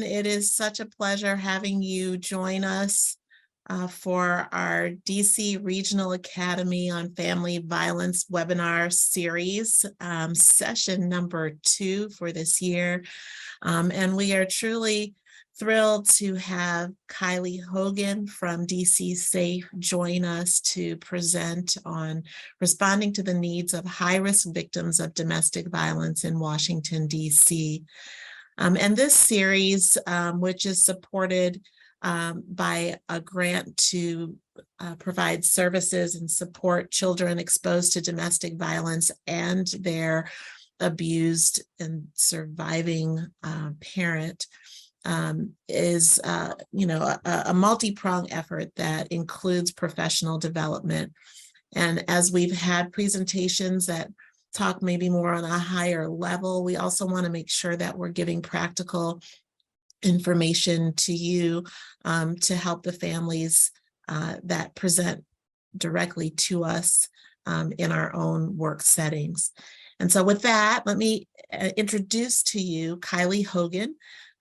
It is such a pleasure having you join us for our DC Regional Academy on Family Violence webinar series, session number 2 for this year. And we are truly thrilled to have Kylie Hogan from DC Safe join us to present on responding to the needs of high-risk victims of domestic violence in Washington, DC. And this series, which is supported by a grant to provide services and support children exposed to domestic violence and their abused and surviving parent, is a multi-pronged effort that includes professional development. And as we've had presentations that talk maybe more on a higher level, we also want to make sure that we're giving practical information to you to help the families that present directly to us in our own work settings. And so with that, let me introduce to you Kylie Hogan,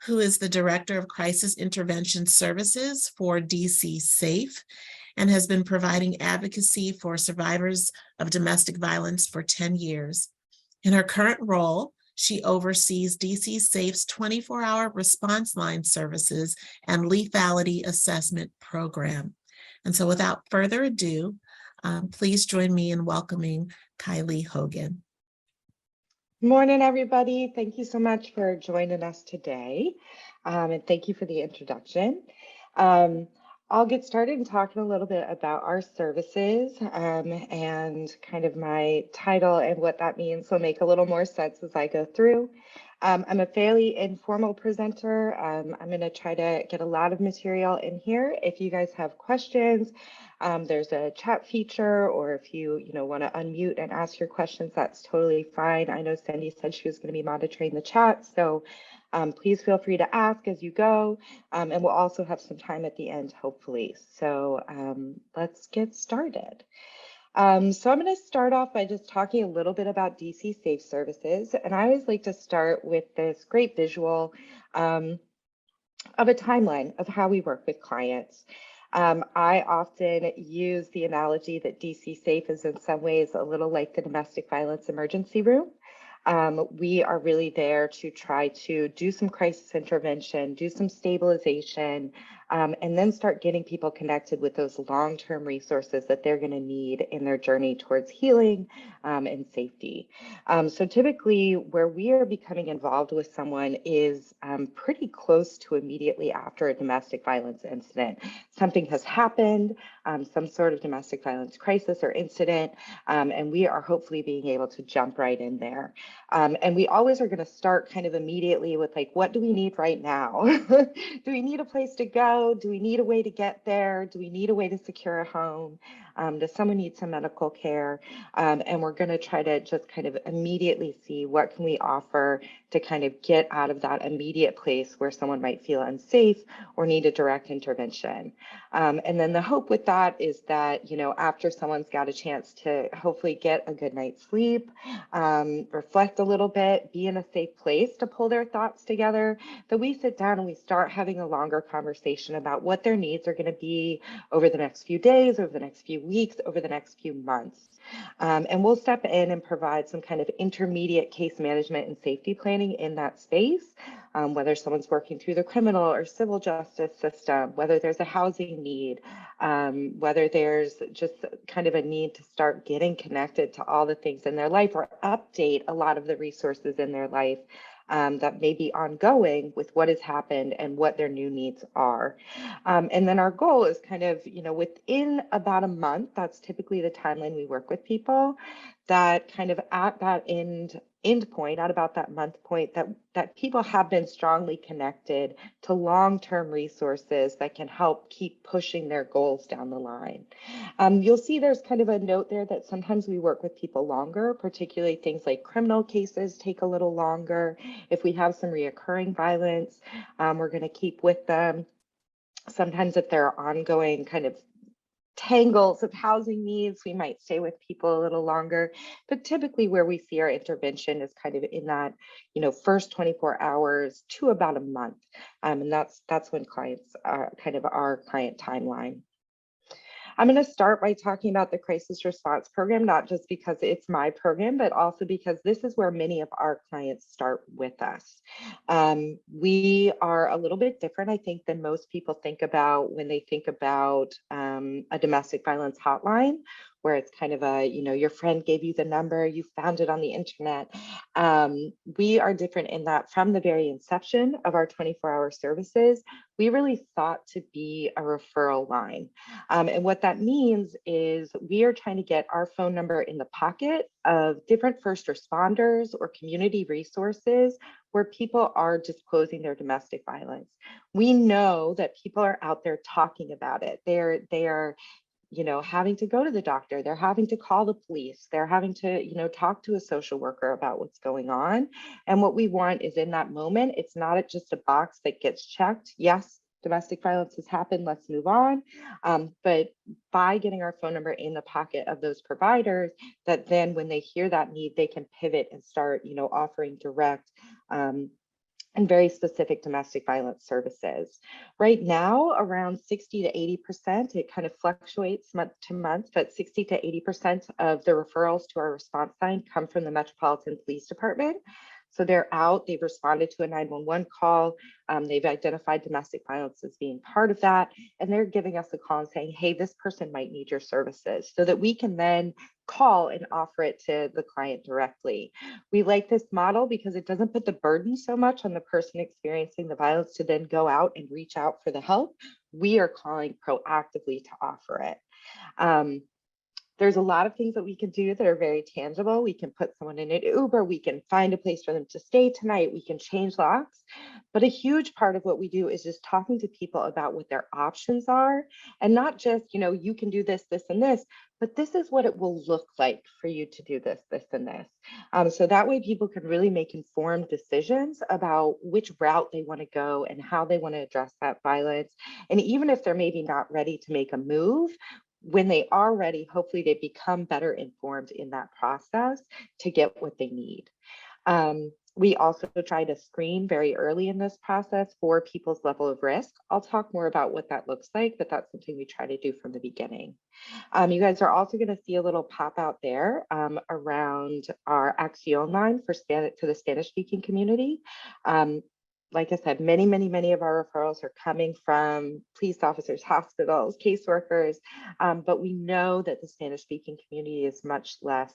who is the Director of Crisis Intervention Services for DC Safe and has been providing advocacy for survivors of domestic violence for 10 years. In her current role, she oversees DC Safe's 24-hour response line services and lethality assessment program. And so without further ado, please join me in welcoming Kylie Hogan. Morning, everybody. Thank you so much for joining us today. And thank you for the introduction. I'll get started in talking a little bit about our services and kind of my title and what that means will make a little more sense as I go through. I'm a fairly informal presenter. I'm going to try to get a lot of material in here. If you guys have questions, there's a chat feature, or if you want to unmute and ask your questions, that's totally fine. I know Cindy said she was going to be monitoring the chat, so please feel free to ask as you go, and we'll also have some time at the end, hopefully. So let's get started. So I'm going to start off by just talking a little bit about DC Safe Services, and I always like to start with this great visual of a timeline of how we work with clients. I often use the analogy that DC Safe is in some ways a little like the domestic violence emergency room. We are really there to try to do some crisis intervention, do some stabilization, and then start getting people connected with those long-term resources that they're going to need in their journey towards healing and safety. So typically where we are becoming involved with someone is pretty close to immediately after a domestic violence incident. Something has happened, some sort of domestic violence crisis or incident, and we are hopefully being able to jump right in there. And we always are going to start kind of immediately with like, what do we need right now? Do we need a place to go? Do we need a way to get there? Do we need a way to secure a home? Does someone need some medical care? And we're going to try to just kind of immediately see what can we offer to kind of get out of that immediate place where someone might feel unsafe or need a direct intervention. And then the hope with that is that, after someone's got a chance to hopefully get a good night's sleep, reflect a little bit, be in a safe place to pull their thoughts together, that we sit down and we start having a longer conversation about what their needs are going to be over the next few days, over the next few weeks, over the next few months. And we'll step in and provide some kind of intermediate case management and safety planning in that space, whether someone's working through the criminal or civil justice system, whether there's a housing need, whether there's just kind of a need to start getting connected to all the things in their life or update a lot of the resources in their life that may be ongoing with what has happened and what their new needs are. And then our goal is kind of, within about a month, that's typically the timeline we work with people, that kind of at that end point, at about that month point, that people have been strongly connected to long-term resources that can help keep pushing their goals down the line. You'll see there's kind of a note there that sometimes we work with people longer, particularly things like criminal cases take a little longer. If we have some reoccurring violence, we're going to keep with them. Sometimes if there are ongoing kind of tangles of housing needs, we might stay with people a little longer. But typically where we see our intervention is kind of in that, first 24 hours to about a month. And that's when clients are kind of our client timeline. I'm going to start by talking about the crisis response program, not just because it's my program, but also because this is where many of our clients start with us. We are a little bit different, I think, than most people think about when they think about a domestic violence hotline, where it's kind of a, your friend gave you the number, you found it on the internet. We are different in that from the very inception of our 24-hour services, we really thought to be a referral line. And what that means is we are trying to get our phone number in the pocket of different first responders or community resources where people are disclosing their domestic violence. We know that people are out there talking about it. They are having to go to the doctor, they're having to call the police, they're having to, talk to a social worker about what's going on. And what we want is in that moment, it's not just a box that gets checked. Yes, domestic violence has happened, let's move on. But by getting our phone number in the pocket of those providers, that then when they hear that need, they can pivot and start, offering direct and very specific domestic violence services. Right now, around 60 to 80%, it kind of fluctuates month to month, but 60 to 80% of the referrals to our response line come from the Metropolitan Police Department. So they're out, they've responded to a 911 call, they've identified domestic violence as being part of that, and they're giving us a call and saying, hey, this person might need your services, so that we can then call and offer it to the client directly. We like this model because it doesn't put the burden so much on the person experiencing the violence to then go out and reach out for the help. We are calling proactively to offer it. There's a lot of things that we can do that are very tangible. We can put someone in an Uber, we can find a place for them to stay tonight, we can change locks. But a huge part of what we do is just talking to people about what their options are, and not just, you can do this, this, and this, but this is what it will look like for you to do this, this, and this. So that way people can really make informed decisions about which route they want to go and how they want to address that violence. And even if they're maybe not ready to make a move, when they are ready, hopefully they become better informed in that process to get what they need. We also try to screen very early in this process for people's level of risk. I'll talk more about what that looks like, but that's something we try to do from the beginning. You guys are also going to see a little pop out there around our Acción line for to the Spanish-speaking community. Like I said, many of our referrals are coming from police officers, hospitals, caseworkers, but we know that the Spanish-speaking community is much less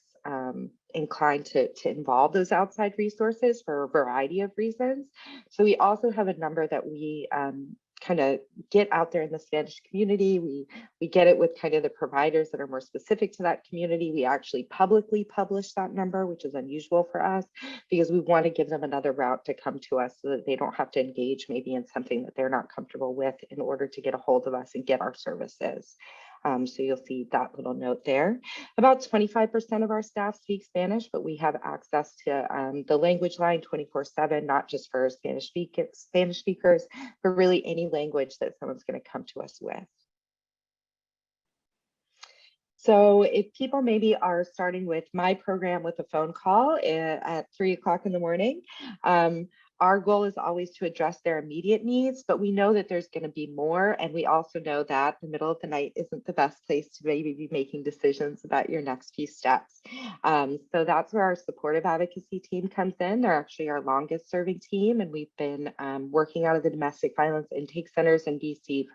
inclined to involve those outside resources for a variety of reasons. So we also have a number that we kind of get out there in the Spanish community. We get it with kind of the providers that are more specific to that community. We actually publicly publish that number, which is unusual for us, because we want to give them another route to come to us so that they don't have to engage maybe in something that they're not comfortable with in order to get a hold of us and get our services. So you'll see that little note there. About 25% of our staff speak Spanish, but we have access to the language line 24/7, not just for Spanish speakers, but really any language that someone's going to come to us with. So if people maybe are starting with my program with a phone call at 3 o'clock in the morning, our goal is always to address their immediate needs, but we know that there's going to be more. And we also know that the middle of the night isn't the best place to maybe be making decisions about your next few steps. So that's where our supportive advocacy team comes in. They're actually our longest serving team. And we've been working out of the domestic violence intake centers in DC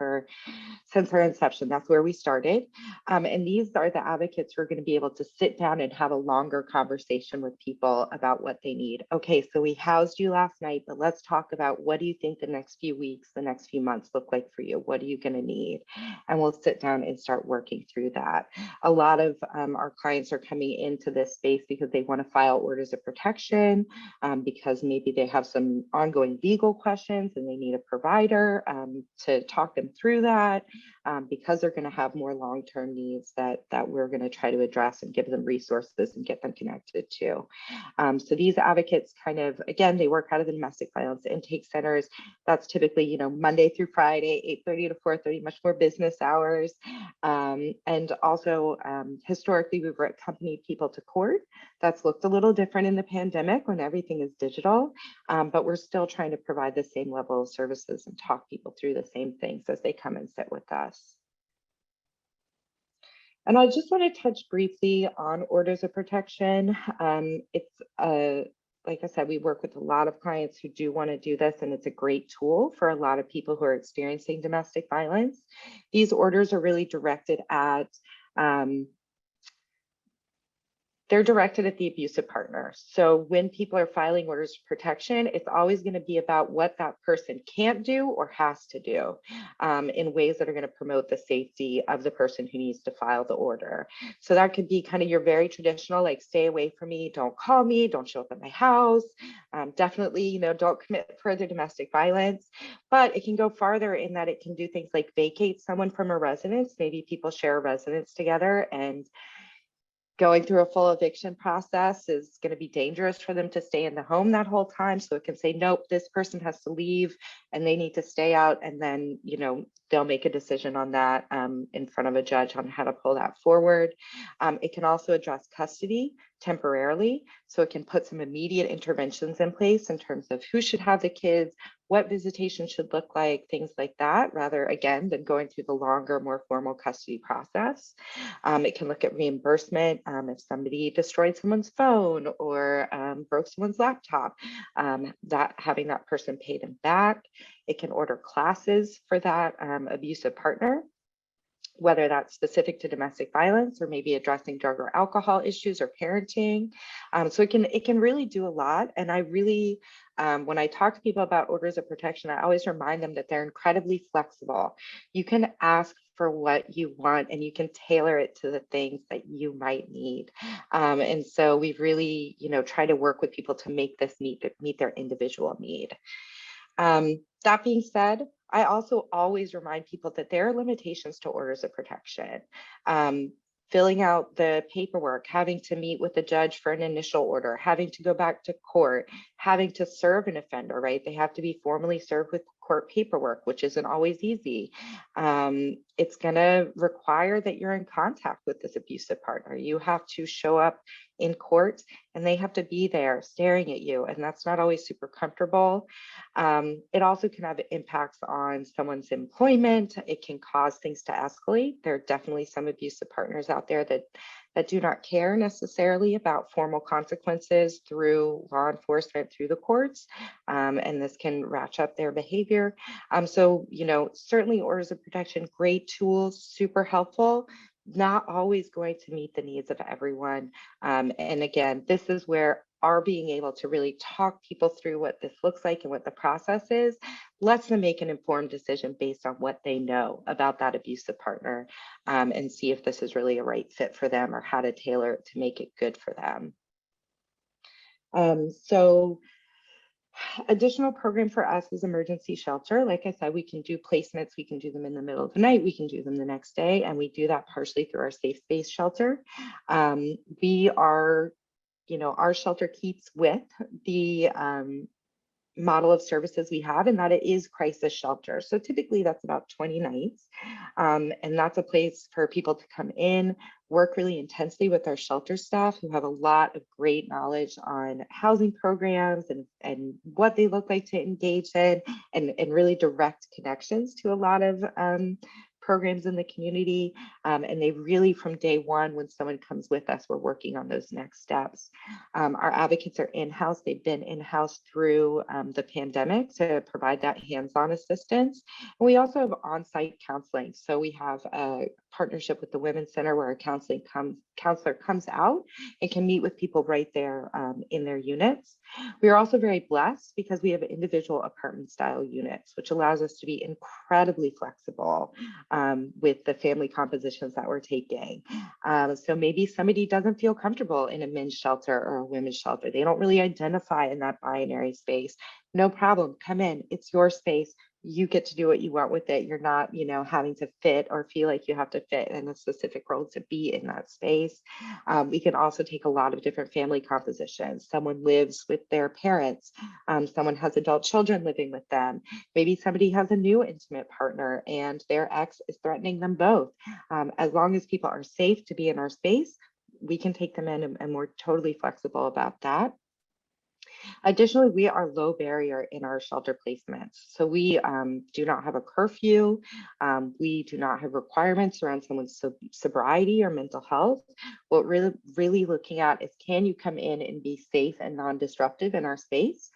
since our inception. That's where we started. And these are the advocates who are going to be able to sit down and have a longer conversation with people about what they need. Okay, so we housed you last night, but let's talk about what do you think the next few weeks, the next few months look like for you? What are you going to need? And we'll sit down and start working through that. A lot of our clients are coming into this space because they want to file orders of protection, because maybe they have some ongoing legal questions and they need a provider to talk them through that. because they're going to have more long-term needs that we're going to try to address and give them resources and get them connected to. So these advocates kind of, again, they work out of the domestic violence intake centers. That's typically, you know, Monday through Friday, 8:30 to 4:30, much more business hours. And also historically, we've accompanied people to court. That's looked a little different in the pandemic when everything is digital, but we're still trying to provide the same level of services and talk people through the same things as they come and sit with us. And I just want to touch briefly on orders of protection. Like I said, we work with a lot of clients who do want to do this, and it's a great tool for a lot of people who are experiencing domestic violence. These orders are really directed at they're directed at the abusive partner. So when people are filing orders of protection, it's always going to be about what that person can't do or has to do in ways that are going to promote the safety of the person who needs to file the order. So that could be kind of your very traditional, like, stay away from me, don't call me, don't show up at my house. Definitely, you know, don't commit further domestic violence. But it can go farther in that it can do things like vacate someone from a residence. Maybe people share a residence together, and going through a full eviction process is going to be dangerous for them to stay in the home that whole time. So it can say, nope, this person has to leave and they need to stay out. And then, you know, they'll make a decision on that in front of a judge on how to pull that forward. It can also address custody temporarily. So it can put some immediate interventions in place in terms of who should have the kids, what visitation should look like, things like that, rather, again, than going through the longer, more formal custody process. It can look at reimbursement if somebody destroyed someone's phone or broke someone's laptop, that having that person pay them back. It can order classes for that abusive partner, whether that's specific to domestic violence or maybe addressing drug or alcohol issues or parenting. So it can really do a lot. And I really, when I talk to people about orders of protection, I always remind them that they're incredibly flexible. You can ask for what you want and you can tailor it to the things that you might need. And so we've really, you know, tried to work with people to make this meet their individual need. That being said, I also always remind people that there are limitations to orders of protection. Filling out the paperwork, having to meet with the judge for an initial order, having to go back to court, having to serve an offender, right? They have to be formally served with court paperwork, which isn't always easy. It's going to require that you're in contact with this abusive partner. You have to show up in court and they have to be there staring at you, and that's not always super comfortable. It also can have impacts on someone's employment. It can cause things to escalate. There are definitely some abusive partners out there that do not care necessarily about formal consequences through law enforcement, through the courts, and this can ratchet up their behavior. So, you know, certainly orders of protection, great tools, super helpful, not always going to meet the needs of everyone. And again, this is where our being able to really talk people through what this looks like and what the process is lets them make an informed decision based on what they know about that abusive partner, and see if this is really a right fit for them or how to tailor it to make it good for them. So additional program for us is emergency shelter. Like I said, we can do placements. We can do them in the middle of the night. We can do them the next day. And we do that partially through our safe space shelter. We are, you know, our shelter keeps with the model of services we have, and that it is crisis shelter. So typically that's about 20 nights. And that's a place for people to come in, work really intensely with our shelter staff who have a lot of great knowledge on housing programs and what they look like to engage in, and really direct connections to a lot of programs in the community. And they really, from day one, when someone comes with us, we're working on those next steps. Our advocates are in-house. They've been in-house through the pandemic to provide that hands-on assistance. And we also have on-site counseling. So we have a partnership with the Women's Center where a counselor comes out and can meet with people right there in their units. We are also very blessed because we have individual apartment style units, which allows us to be incredibly flexible with the family compositions that we're taking. So maybe somebody doesn't feel comfortable in a men's shelter or a women's shelter. They don't really identify in that binary space. No problem, come in, it's your space. you get to do what you want with it. You're not, having to fit or feel like you have to fit in a specific role to be in that space. We can also take a lot of different family compositions. Someone lives with their parents. Someone has adult children living with them. Maybe somebody has a new intimate partner and their ex is threatening them both. As long as people are safe to be in our space, we can take them in, and we're totally flexible about that. Additionally, we are low barrier in our shelter placements. So we do not have a curfew. We do not have requirements around someone's sobriety or mental health. What we're really looking at is, can you come in and be safe and non-disruptive in our space?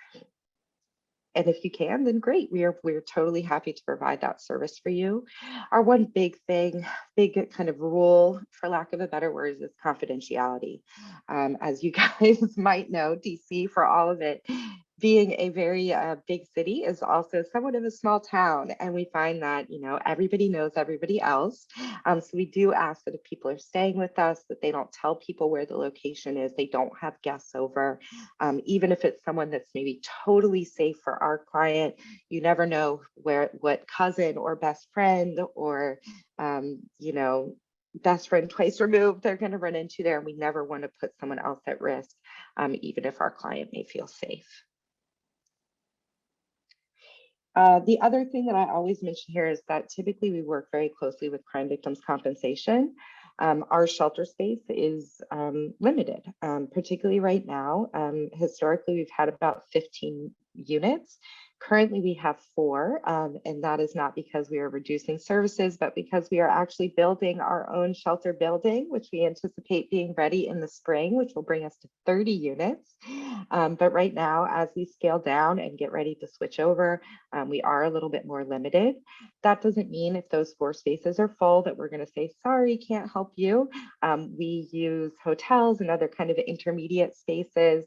And if you can, then great. We're totally happy to provide that service for you. Our one big kind of rule, for lack of a better word, is confidentiality. As you guys might know, DC, for all of it being a very big city, is also somewhat of a small town, and we find that everybody knows everybody else. So we do ask that if people are staying with us, that they don't tell people where the location is. They don't have guests over, even if it's someone that's maybe totally safe for our client. You never know what cousin or best friend or best friend twice removed they're going to run into there, and we never want to put someone else at risk, even if our client may feel safe. The other thing that I always mention here is that typically we work very closely with crime victims compensation. Our shelter space is limited, particularly right now. Historically, we've had about 15 units. Currently, we have 4, and that is not because we are reducing services, but because we are actually building our own shelter building, which we anticipate being ready in the spring, which will bring us to 30 units. But right now, as we scale down and get ready to switch over, we are a little bit more limited. That doesn't mean if those 4 spaces are full that we're going to say, sorry, can't help you. We use hotels and other kind of intermediate spaces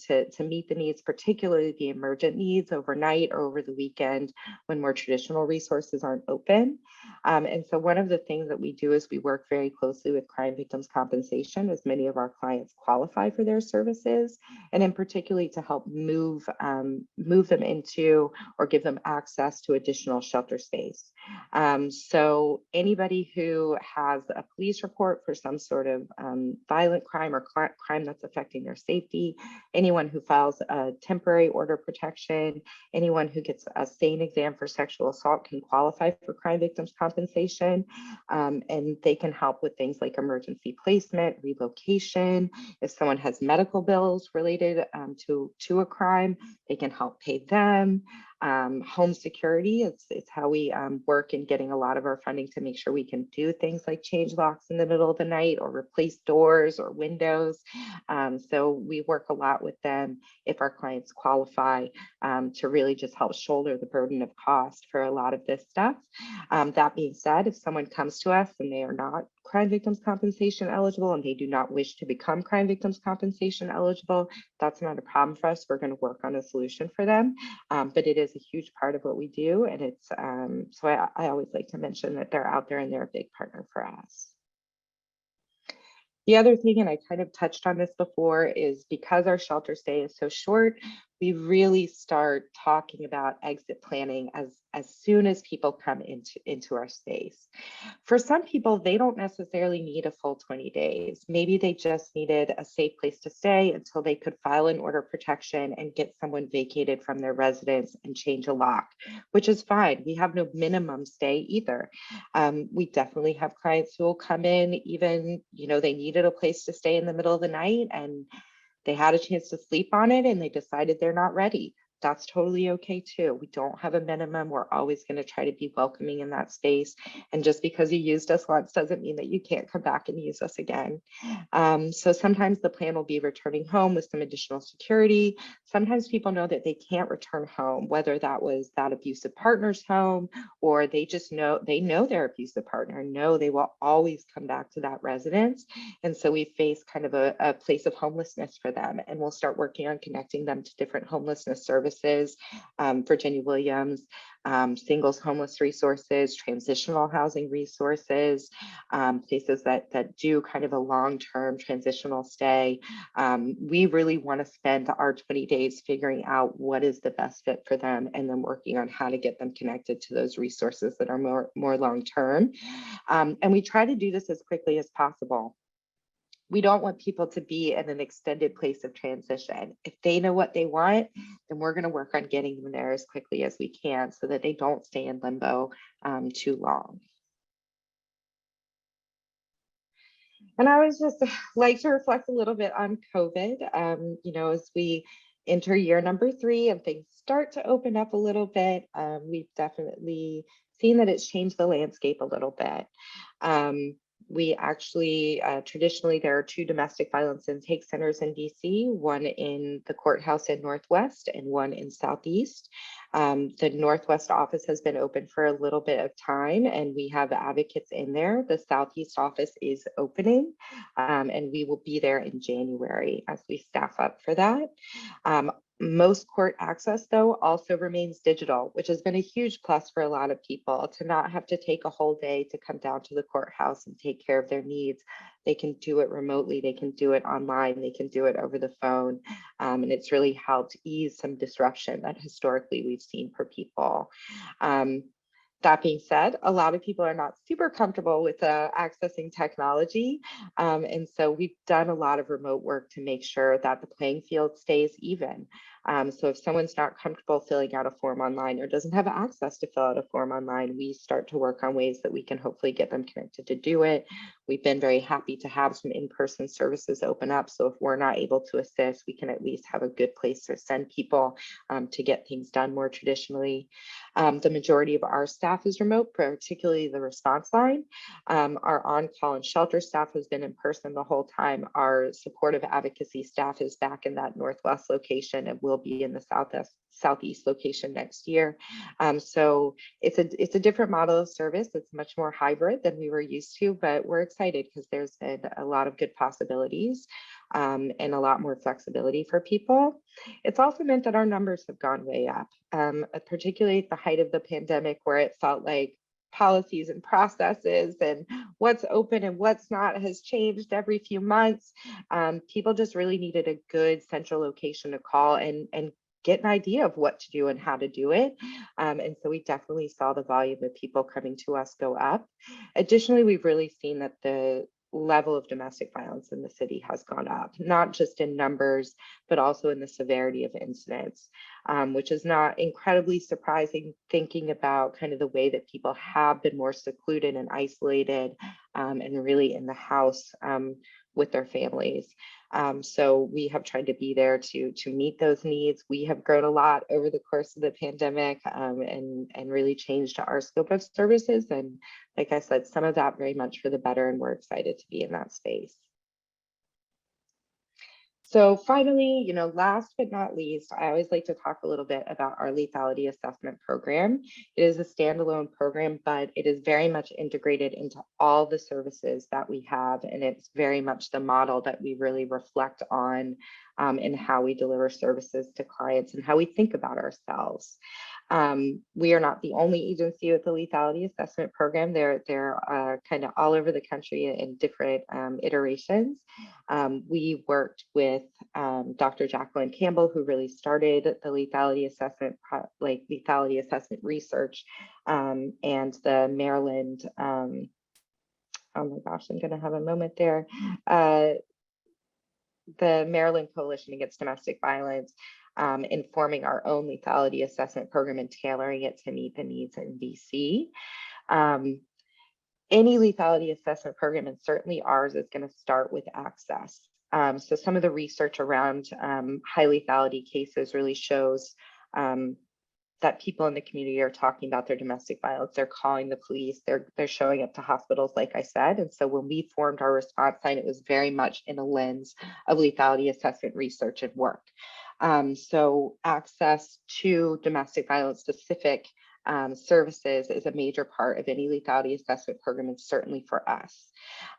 to meet the needs, particularly the emergent needs overnight or over the weekend when more traditional resources aren't open. And so one of the things that we do is we work very closely with crime victims compensation, as many of our clients qualify for their services, and in particularly to help move them into or give them access to additional shelter space. So anybody who has a police report for some sort of violent crime or crime that's affecting their safety, anyone who files a temporary order protection, anyone who gets a SANE exam for sexual assault can qualify for crime victims compensation. And they can help with things like emergency placement, relocation. If someone has medical bills related to a crime, they can help pay them. Home security, it's how we work in getting a lot of our funding to make sure we can do things like change locks in the middle of the night or replace doors or windows. So we work a lot with them if our clients qualify to really just help shoulder the burden of cost for a lot of this stuff. That being said, if someone comes to us and they are not crime victims compensation eligible and they do not wish to become crime victims compensation eligible, that's not a problem for us. We're going to work on a solution for them. But it is a huge part of what we do. And it's so I always like to mention that they're out there and they're a big partner for us. The other thing, and I kind of touched on this before, is because our shelter stay is so short, we really start talking about exit planning as soon as people come into our space. For some people, they don't necessarily need a full 20 days. Maybe they just needed a safe place to stay until they could file an order of protection and get someone vacated from their residence and change a lock, which is fine. We have no minimum stay either. We definitely have clients who will come in even, they needed a place to stay in the middle of the night and they had a chance to sleep on it and they decided they're not ready. That's totally okay too. We don't have a minimum. We're always going to try to be welcoming in that space. And just because you used us once doesn't mean that you can't come back and use us again. So sometimes the plan will be returning home with some additional security. Sometimes people know that they can't return home, whether that was that abusive partner's home or they just know their abusive partner, know they will always come back to that residence. And so we face kind of a place of homelessness for them, and we'll start working on connecting them to different homelessness services services, Virginia Williams, singles homeless resources, transitional housing resources, places that do kind of a long-term transitional stay. We really want to spend our 20 days figuring out what is the best fit for them and then working on how to get them connected to those resources that are more long-term. And we try to do this as quickly as possible. We don't want people to be in an extended place of transition. If they know what they want, then we're going to work on getting them there as quickly as we can so that they don't stay in limbo too long. And I was just like to reflect a little bit on COVID, as we enter year number 3 and things start to open up a little bit, we've definitely seen that it's changed the landscape a little bit. We actually, traditionally, there are 2 domestic violence intake centers in DC, one in the courthouse in Northwest and one in Southeast. The Northwest office has been open for a little bit of time and we have advocates in there. The Southeast office is opening and we will be there in January as we staff up for that. Most court access, though, also remains digital, which has been a huge plus for a lot of people to not have to take a whole day to come down to the courthouse and take care of their needs. They can do it remotely, they can do it online, they can do it over the phone. And it's really helped ease some disruption that historically we've seen for people. That being said, a lot of people are not super comfortable with accessing technology. And so we've done a lot of remote work to make sure that the playing field stays even. So if someone's not comfortable filling out a form online or doesn't have access to fill out a form online, we start to work on ways that we can hopefully get them connected to do it. We've been very happy to have some in-person services open up. So if we're not able to assist, we can at least have a good place to send people to get things done more traditionally. The majority of our staff is remote, particularly the response line. Our on-call and shelter staff has been in person the whole time. Our supportive advocacy staff is back in that Northwest location and will be in the Southeast location next year. So it's a different model of service. It's much more hybrid than we were used to, but we're excited because there's been a lot of good possibilities and a lot more flexibility for people. It's also meant that our numbers have gone way up, particularly at the height of the pandemic, where it felt like policies and processes and what's open and what's not has changed every few months. People just really needed a good central location to call and get an idea of what to do and how to do it. And so we definitely saw the volume of people coming to us go up. Additionally, we've really seen that the level of domestic violence in the city has gone up, not just in numbers, but also in the severity of incidents, which is not incredibly surprising thinking about kind of the way that people have been more secluded and isolated and really in the house with their families. So we have tried to be there to meet those needs. We have grown a lot over the course of the pandemic and really changed our scope of services. And like I said, some of that very much for the better, and we're excited to be in that space. So finally, last but not least, I always like to talk a little bit about our lethality assessment program. It is a standalone program, but it is very much integrated into all the services that we have. And it's very much the model that we really reflect on in how we deliver services to clients and how we think about ourselves. We are not the only agency with the lethality assessment program. They're kind of all over the country in different iterations. We worked with Dr. Jacqueline Campbell, who really started the lethality assessment, lethality assessment research, and the Maryland, oh my gosh, I'm gonna have a moment there. The Maryland Coalition Against Domestic Violence, informing our own lethality assessment program and tailoring it to meet the needs in DC. Any lethality assessment program, and certainly ours, is going to start with access. So some of the research around high lethality cases really shows that people in the community are talking about their domestic violence. They're calling the police. They're showing up to hospitals, like I said. And so when we formed our response line, it was very much in a lens of lethality assessment research and work. So access to domestic violence specific services is a major part of any lethality assessment program, and certainly for us.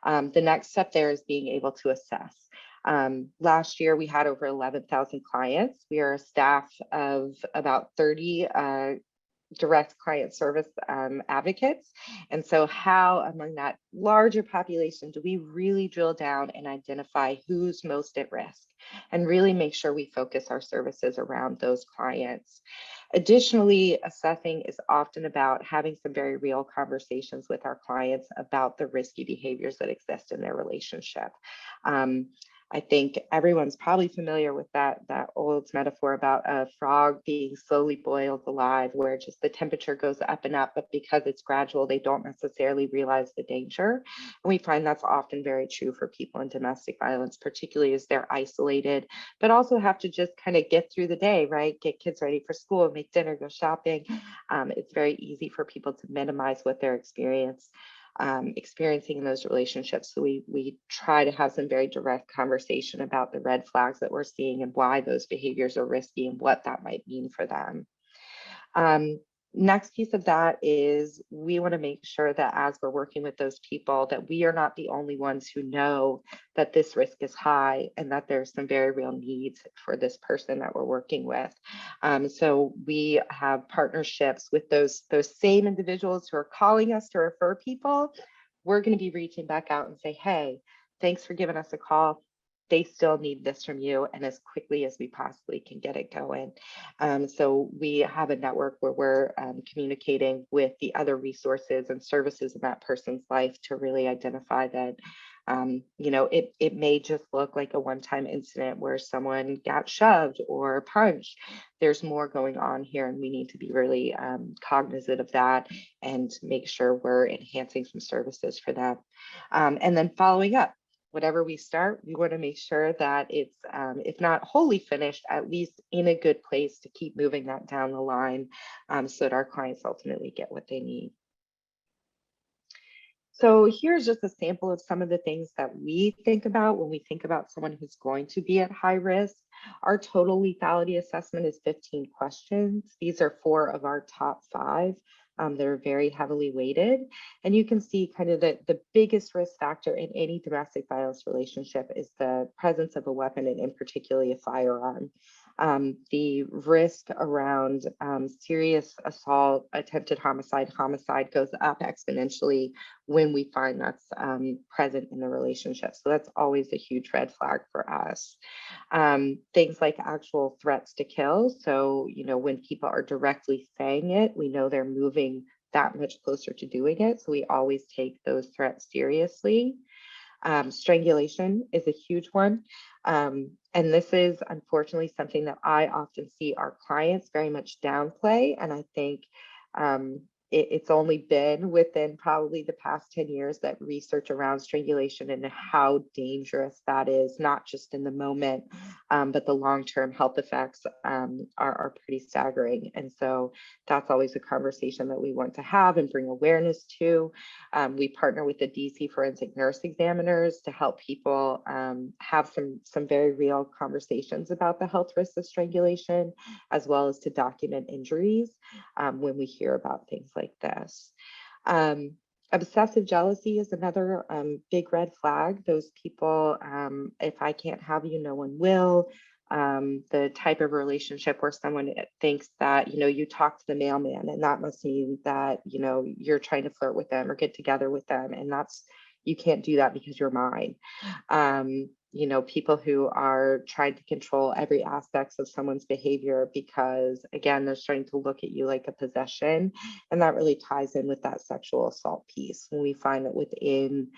The next step there is being able to assess. Last year, we had over 11,000 clients. We are a staff of about 30 direct client service advocates. And so how among that larger population do we really drill down and identify who's most at risk and really make sure we focus our services around those clients? Additionally, assessing is often about having some very real conversations with our clients about the risky behaviors that exist in their relationship. I think everyone's probably familiar with that old metaphor about a frog being slowly boiled alive, where just the temperature goes up and up, but because it's gradual, they don't necessarily realize the danger. And we find that's often very true for people in domestic violence, particularly as they're isolated, but also have to just kind of get through the day, right? Get kids ready for school, make dinner, go shopping. It's very easy for people to minimize what they're experiencing in those relationships. So we try to have some very direct conversation about the red flags that we're seeing and why those behaviors are risky and what that might mean for them. Next piece of that is we want to make sure that as we're working with those people, that we are not the only ones who know that this risk is high and that there's some very real needs for this person that we're working with. So we have partnerships with those same individuals who are calling us to refer people. We're going to be reaching back out and say, hey, thanks for giving us a call. They still need this from you, and as quickly as we possibly can get it going. So we have a network where we're communicating with the other resources and services in that person's life to really identify that, it may just look like a one-time incident where someone got shoved or punched. There's more going on here, and we need to be really cognizant of that and make sure we're enhancing some services for them. And then following up. Whatever we start, we want to make sure that it's, if not wholly finished, at least in a good place to keep moving that down the line so that our clients ultimately get what they need. So here's just a sample of some of the things that we think about when we think about someone who's going to be at high risk. Our total lethality assessment is 15 questions. These are 4 of our top 5. They're very heavily weighted. And you can see kind of the biggest risk factor in any domestic violence relationship is the presence of a weapon, and in particular a firearm. The risk around serious assault, attempted homicide goes up exponentially when we find that's present in the relationship. So that's always a huge red flag for us. Things like actual threats to kill. So, when people are directly saying it, we know they're moving that much closer to doing it. So we always take those threats seriously. Strangulation is a huge one. And this is unfortunately something that I often see our clients very much downplay. And I think it's only been within probably the past 10 years that research around strangulation and how dangerous that is, not just in the moment, but the long-term health effects are pretty staggering. And so that's always a conversation that we want to have and bring awareness to. We partner with the DC Forensic Nurse Examiners to help people have some very real conversations about the health risks of strangulation, as well as to document injuries when we hear about things like this. Obsessive jealousy is another big red flag. Those people, if I can't have you, no one will. The type of relationship where someone thinks that, you talk to the mailman and that must mean that, you're trying to flirt with them or get together with them. And you can't do that because you're mine. People who are trying to control every aspect of someone's behavior because, again, they're starting to look at you like a possession. And that really ties in with that sexual assault piece. When we find that within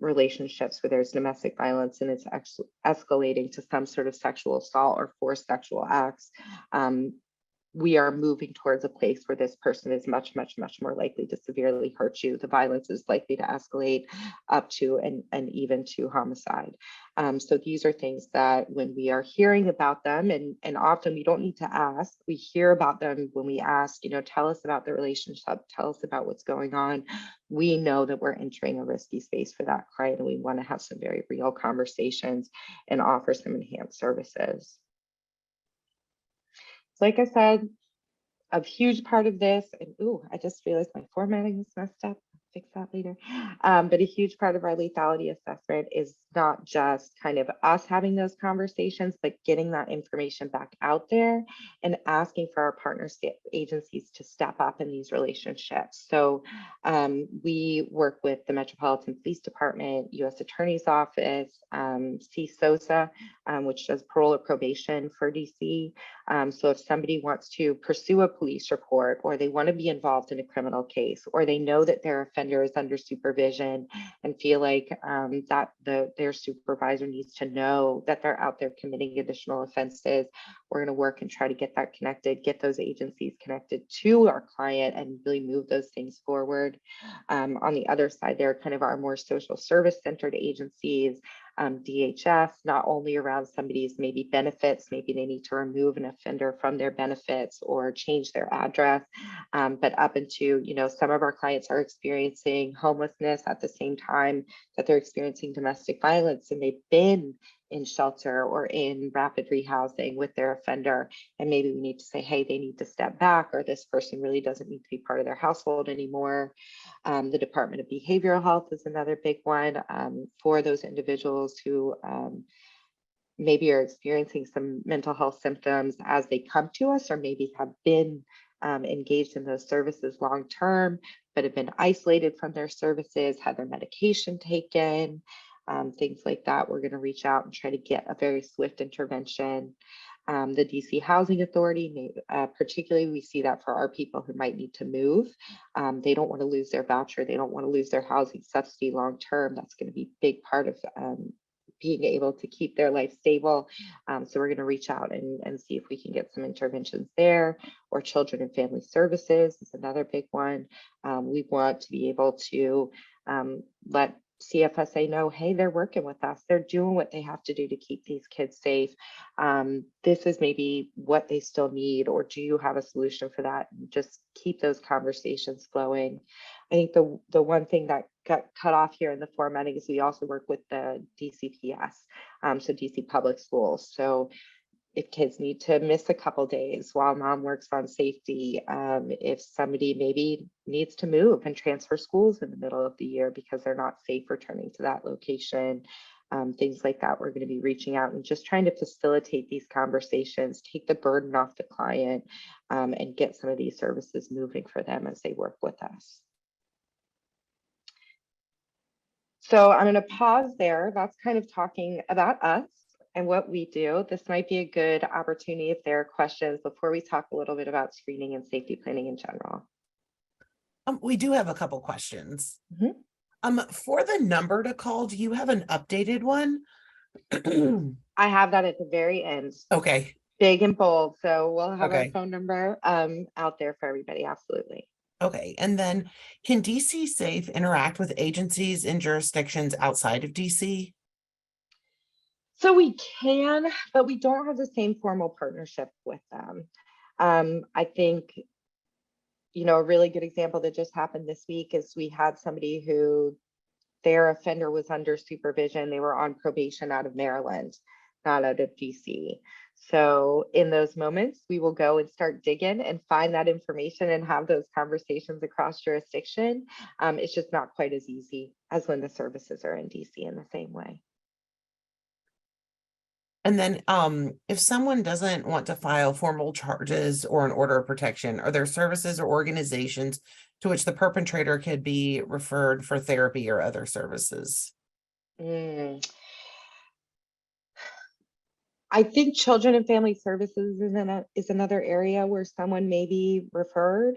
relationships where there's domestic violence and it's escalating to some sort of sexual assault or forced sexual acts, we are moving towards a place where this person is much, much, much more likely to severely hurt you. The violence is likely to escalate up to and even to homicide. So these are things that when we are hearing about them, and often we don't need to ask, we hear about them when we ask, tell us about the relationship, tell us about what's going on. We know that we're entering a risky space for that client, and we want to have some very real conversations and offer some enhanced services. Like I said, a huge part of this, and I just realized my formatting is messed up. fix that later. But a huge part of our lethality assessment is not just kind of us having those conversations, but getting that information back out there and asking for our partner agencies to step up in these relationships. So we work with the Metropolitan Police Department, U.S. Attorney's Office, CSOSA, which does parole or probation for DC. So if somebody wants to pursue a police report, or they want to be involved in a criminal case, or they know that their offender is under supervision and feel like that their supervisor needs to know that they're out there committing additional offenses, we're going to work and try to get that connected, get those agencies connected to our client and really move those things forward. On the other side, there are kind of our more social service centered agencies, DHS, not only around somebody's maybe benefits, maybe they need to remove an offender from their benefits or change their address, but up into, you know, some of our clients are experiencing homelessness at the same time that they're experiencing domestic violence, and they've been in shelter or in rapid rehousing with their offender, and maybe we need to say, hey, they need to step back, or this person really doesn't need to be part of their household anymore. The Department of Behavioral Health is another big one for those individuals who maybe are experiencing some mental health symptoms as they come to us, or maybe have been engaged in those services long term, but have been isolated from their services, had their medication taken, things like that. We're going to reach out and try to get a very swift intervention. The DC Housing Authority, particularly, we see that for our people who might need to move. They don't want to lose their voucher. They don't want to lose their housing subsidy long term. That's going to be a big part of being able to keep their life stable. So we're going to reach out and see if we can get some interventions there. Or Children and Family Services is another big one. We want to be able to let CFSA know, hey, they're working with us. They're doing what they have to do to keep these kids safe. This is maybe what they still need, or do you have a solution for that? And just keep those conversations flowing. I think the one thing that got cut off here in the formatting is we also work with the DCPS, so DC Public Schools. So if kids need to miss a couple days while mom works on safety, if somebody maybe needs to move and transfer schools in the middle of the year because they're not safe returning to that location, things like that, we're going to be reaching out and just trying to facilitate these conversations, take the burden off the client, and get some of these services moving for them as they work with us. So I'm going to pause there. That's kind of talking about us and what we do. This might be a good opportunity if there are questions before we talk a little bit about screening and safety planning in general. We do have a couple questions. Mm-hmm. For the number to call, do you have an updated one? I have that at the very end. Okay. Big and bold. So we'll have Okay. our phone number out there for everybody. Absolutely. Okay. And then can DC Safe interact with agencies and jurisdictions outside of DC? So we can, but we don't have the same formal partnership with them. I think, you know, a really good example that just happened this week is we had somebody who their offender was under supervision. They were on probation out of Maryland, not out of DC. So in those moments, we will go and start digging and find that information and have those conversations across jurisdiction. It's just not quite as easy as when the services are in DC in the same way. And then if someone doesn't want to file formal charges or an order of protection, are there services or organizations to which the perpetrator could be referred for therapy or other services? I think Children and Family Services is another area where someone may be referred,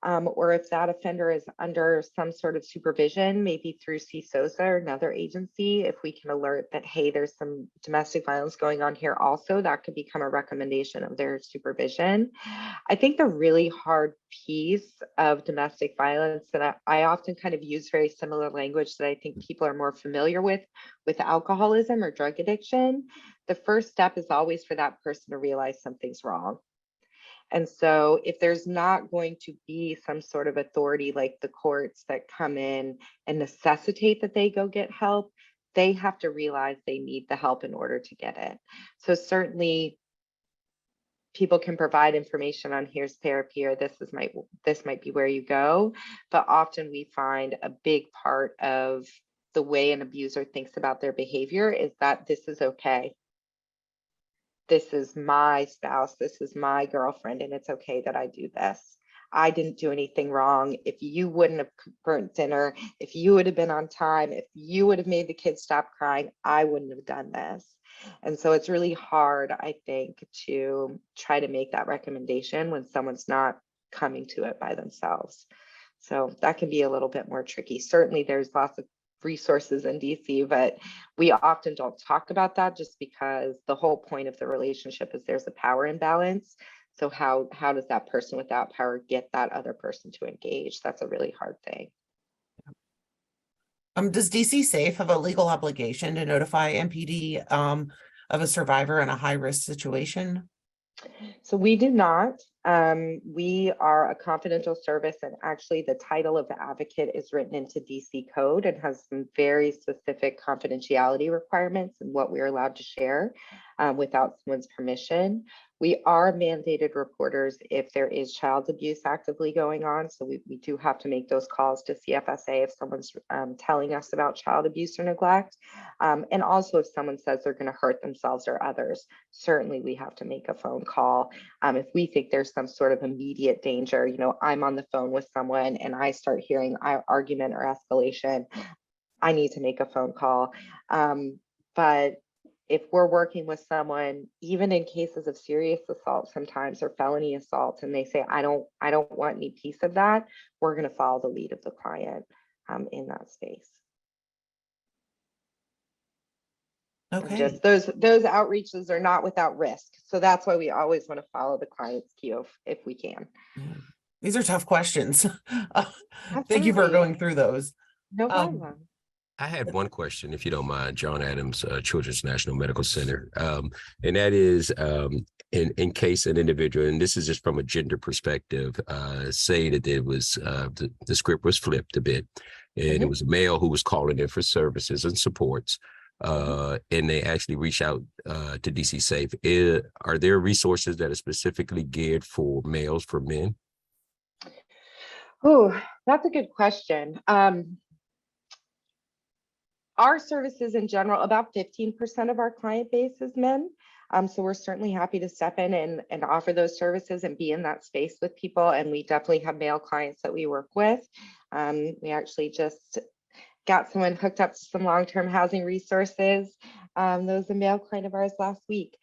or if that offender is under some sort of supervision, maybe through CSOSA or another agency, if we can alert that, hey, there's some domestic violence going on here also, that could become a recommendation of their supervision. I think the really hard piece of domestic violence, and I often kind of use very similar language that I think people are more familiar with alcoholism or drug addiction. The first step is always for that person to realize something's wrong. And so if there's not going to be some sort of authority like the courts that come in and necessitate that they go get help, they have to realize they need the help in order to get it. So certainly people can provide information on here's therapy, or this might be where you go. But often we find a big part of the way an abuser thinks about their behavior is that this is okay. This is my spouse, this is my girlfriend, and it's okay that I do this. I didn't do anything wrong. If you wouldn't have burnt dinner, if you would have been on time, if you would have made the kids stop crying, I wouldn't have done this. And so it's really hard, I think, to try to make that recommendation when someone's not coming to it by themselves. So that can be a little bit more tricky. Certainly there's lots of resources in DC, but we often don't talk about that just because the whole point of the relationship is there's a power imbalance. So how does that person without power get that other person to engage? That's a really hard thing. Does DC Safe have a legal obligation to notify MPD of a survivor in a high-risk situation? So we do not. We are a confidential service, and actually the title of the advocate is written into DC code and has some very specific confidentiality requirements and what we're allowed to share without someone's permission. We are mandated reporters if there is child abuse actively going on. So we do have to make those calls to CFSA if someone's telling us about child abuse or neglect. And also if someone says they're going to hurt themselves or others, certainly we have to make a phone call. If we think there's some sort of immediate danger, you know, I'm on the phone with someone and I start hearing argument or escalation, I need to make a phone call. But if we're working with someone, even in cases of serious assault sometimes or felony assault, and they say, I don't want any piece of that, we're going to follow the lead of the client in that space. Okay. Just those outreaches are not without risk. So that's why we always want to follow the client's cue if we can. Yeah. These are tough questions. Thank you for Absolutely. going through those. No problem. I had one question, if you don't mind, John Adams, Children's National Medical Center. And that is, in case an individual, and this is just from a gender perspective, say that it was, the script was flipped a bit, and it was a male who was calling in for services and supports, and they actually reach out to DC Safe. Are there resources that are specifically geared for males, for men? Oh, that's a good question. Our services in general, about 15% of our client base is men. So we're certainly happy to step in and offer those services and be in that space with people. And we definitely have male clients that we work with. We actually just got someone hooked up to some long-term housing resources. That was a male client of ours last week.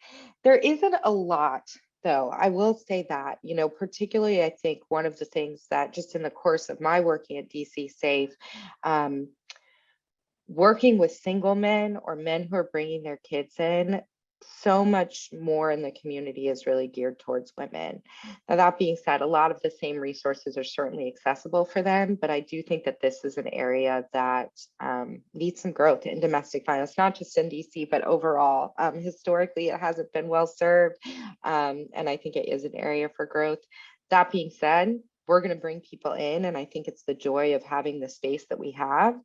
There isn't a lot, though. I will say that, you know, particularly, I think one of the things that just in the course of my working at DC Safe, working with single men or men who are bringing their kids in, so much more in the community is really geared towards women. Now, that being said, a lot of the same resources are certainly accessible for them, but I do think that this is an area that needs some growth in domestic violence, not just in DC, but overall. Historically, it hasn't been well served, and I think it is an area for growth. That being said, we're going to bring people in, and I think it's the joy of having the space that we have.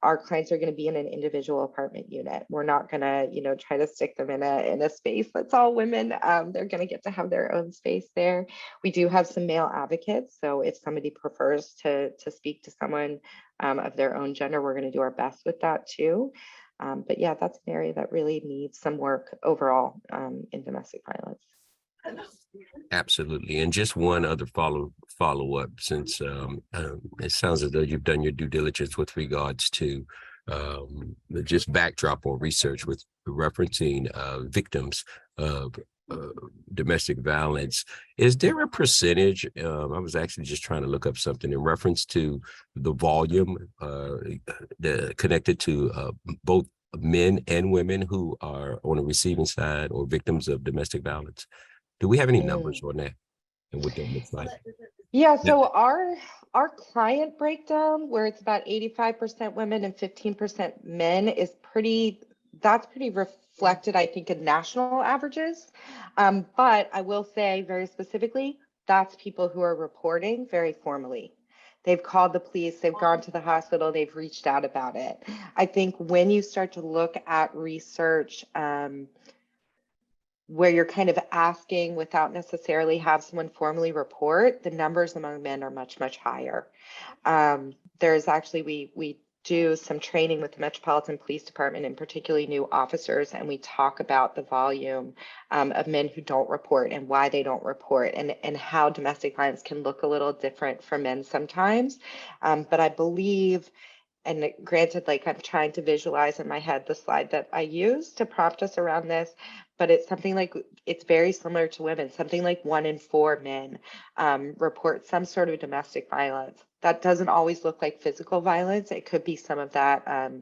Our clients are going to be in an individual apartment unit. We're not going to, you know, try to stick them in a space that's all women. They're going to get to have their own space there. We do have some male advocates. So if somebody prefers to speak to someone of their own gender, we're going to do our best with that too. But yeah, that's an area that really needs some work overall in domestic violence. Absolutely. And just one other follow up, since it sounds as though you've done your due diligence with regards to just backdrop or research with referencing victims of domestic violence. Is there a percentage? I was actually just trying to look up something in reference to the volume connected to both men and women who are on the receiving side or victims of domestic violence. Do we have any numbers on that and what that looks like? Yeah, so our client breakdown, where it's about 85% women and 15% men, is pretty reflected, I think, in national averages. But I will say very specifically, that's people who are reporting very formally. They've called the police, they've gone to the hospital, they've reached out about it. I think when you start to look at research, where you're kind of asking without necessarily have someone formally report, the numbers among men are much, much higher. There's actually, we do some training with the Metropolitan Police Department and particularly new officers, and we talk about the volume of men who don't report and why they don't report, and how domestic violence can look a little different for men sometimes. But I believe, and granted, like I'm trying to visualize in my head the slide that I used to prompt us around this, but it's something like, it's very similar to women. Something like 1 in 4 men report some sort of domestic violence. That doesn't always look like physical violence. It could be some of that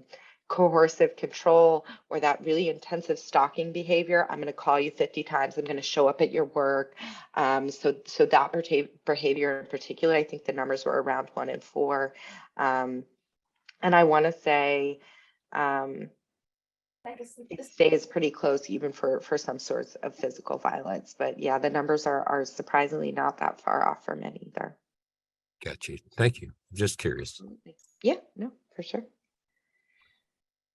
coercive control or that really intensive stalking behavior. I'm going to call you 50 times. I'm going to show up at your work. So that behavior in particular, I think the numbers were around 1 in 4. And I want to say it stays pretty close even for some sorts of physical violence. But yeah, the numbers are surprisingly not that far off for men either. Got you. Thank you. Just curious. Yeah, no, for sure.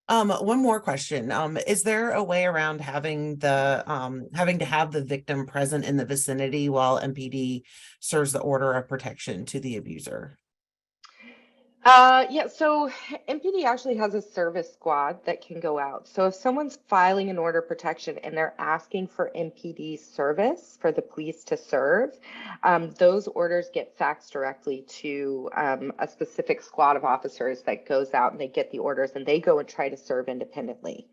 One more question. Is there a way around having to have the victim present in the vicinity while MPD serves the order of protection to the abuser? Yeah, so MPD actually has a service squad that can go out. So if someone's filing an order of protection and they're asking for MPD service for the police to serve, those orders get faxed directly to a specific squad of officers that goes out, and they get the orders and they go and try to serve independently.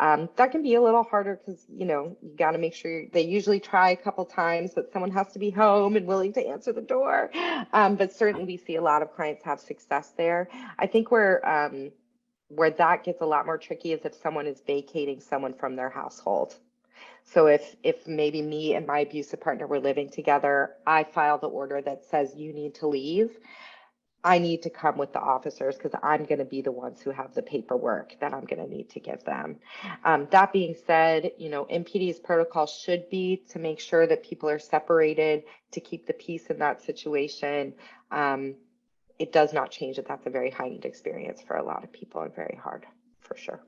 That can be a little harder because, you got to make sure they usually try a couple times, but someone has to be home and willing to answer the door. But certainly we see a lot of clients have success there. I think where that gets a lot more tricky is if someone is vacating someone from their household. So if maybe me and my abusive partner were living together, I file the order that says you need to leave. I need to come with the officers because I'm going to be the ones who have the paperwork that I'm going to need to give them. That being said, MPD's protocol should be to make sure that people are separated to keep the peace in that situation. It does not change that that's a very heightened experience for a lot of people and very hard, for sure.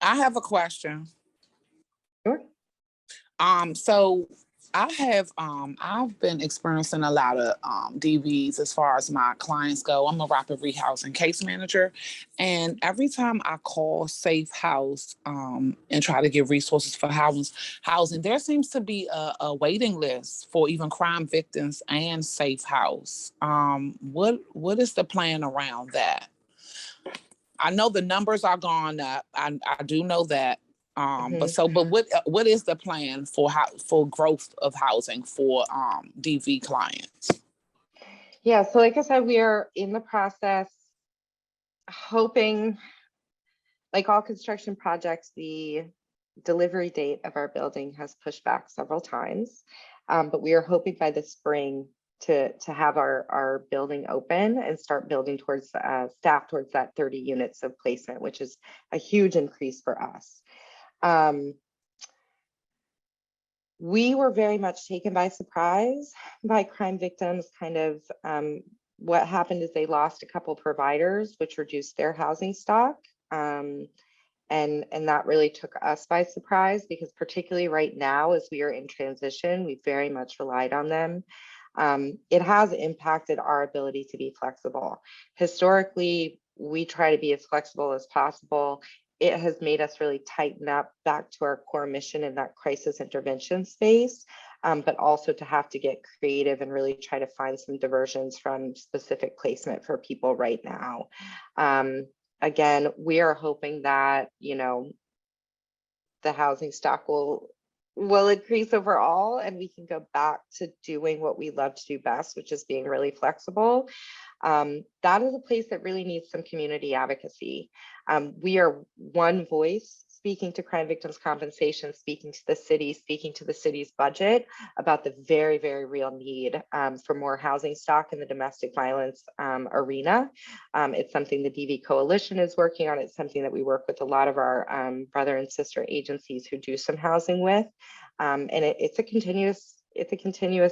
I have a question. Sure. So I've been experiencing a lot of DVs as far as my clients go. I'm a rapid rehousing case manager, and every time I call Safe House and try to get resources for housing, there seems to be a waiting list for even crime victims and Safe House. What is the plan around that? I know the numbers are gone up. I do know that. But what is the plan for growth of housing for DV clients? Yeah, so like I said, we are in the process, hoping, like all construction projects, the delivery date of our building has pushed back several times, but we are hoping by the spring to have our building open and start building towards staff towards that 30 units of placement, which is a huge increase for us. We were very much taken by surprise by crime victims. Kind of what happened is they lost a couple providers, which reduced their housing stock. And that really took us by surprise, because particularly right now, as we are in transition, we very much relied on them. It has impacted our ability to be flexible. Historically, we try to be as flexible as possible. It has made us really tighten up back to our core mission in that crisis intervention space, but also to have to get creative and really try to find some diversions from specific placement for people right now. Again, we are hoping that, the housing stock will increase overall, and we can go back to doing what we love to do best, which is being really flexible. That is a place that really needs some community advocacy. We are one voice speaking to crime victims compensation, speaking to the city, speaking to the city's budget about the very, very real need for more housing stock in the domestic violence arena. It's something the DV Coalition is working on. It's something that we work with a lot of our brother and sister agencies who do some housing with. And it's a continuous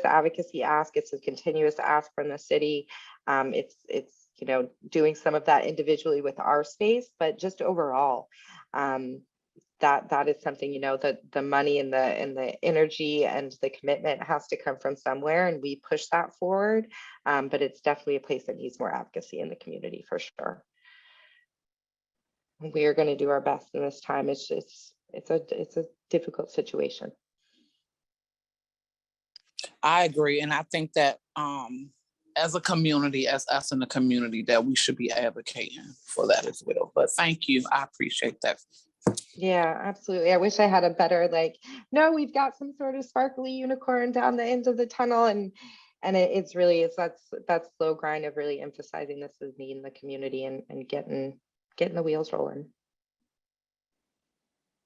advocacy ask. It's a continuous ask from the city. It's doing some of that individually with our space, but just overall, that is something, that the money and the energy and the commitment has to come from somewhere, and we push that forward. But it's definitely a place that needs more advocacy in the community for sure. We are going to do our best in this time. It's a difficult situation. I agree. And I think that as a community, as us in the community, that we should be advocating for that as well. But thank you. I appreciate that. Yeah, absolutely. I wish I had a better, no, we've got some sort of sparkly unicorn down the end of the tunnel. And it's really, that slow grind of really emphasizing this is need in the community and getting the wheels rolling.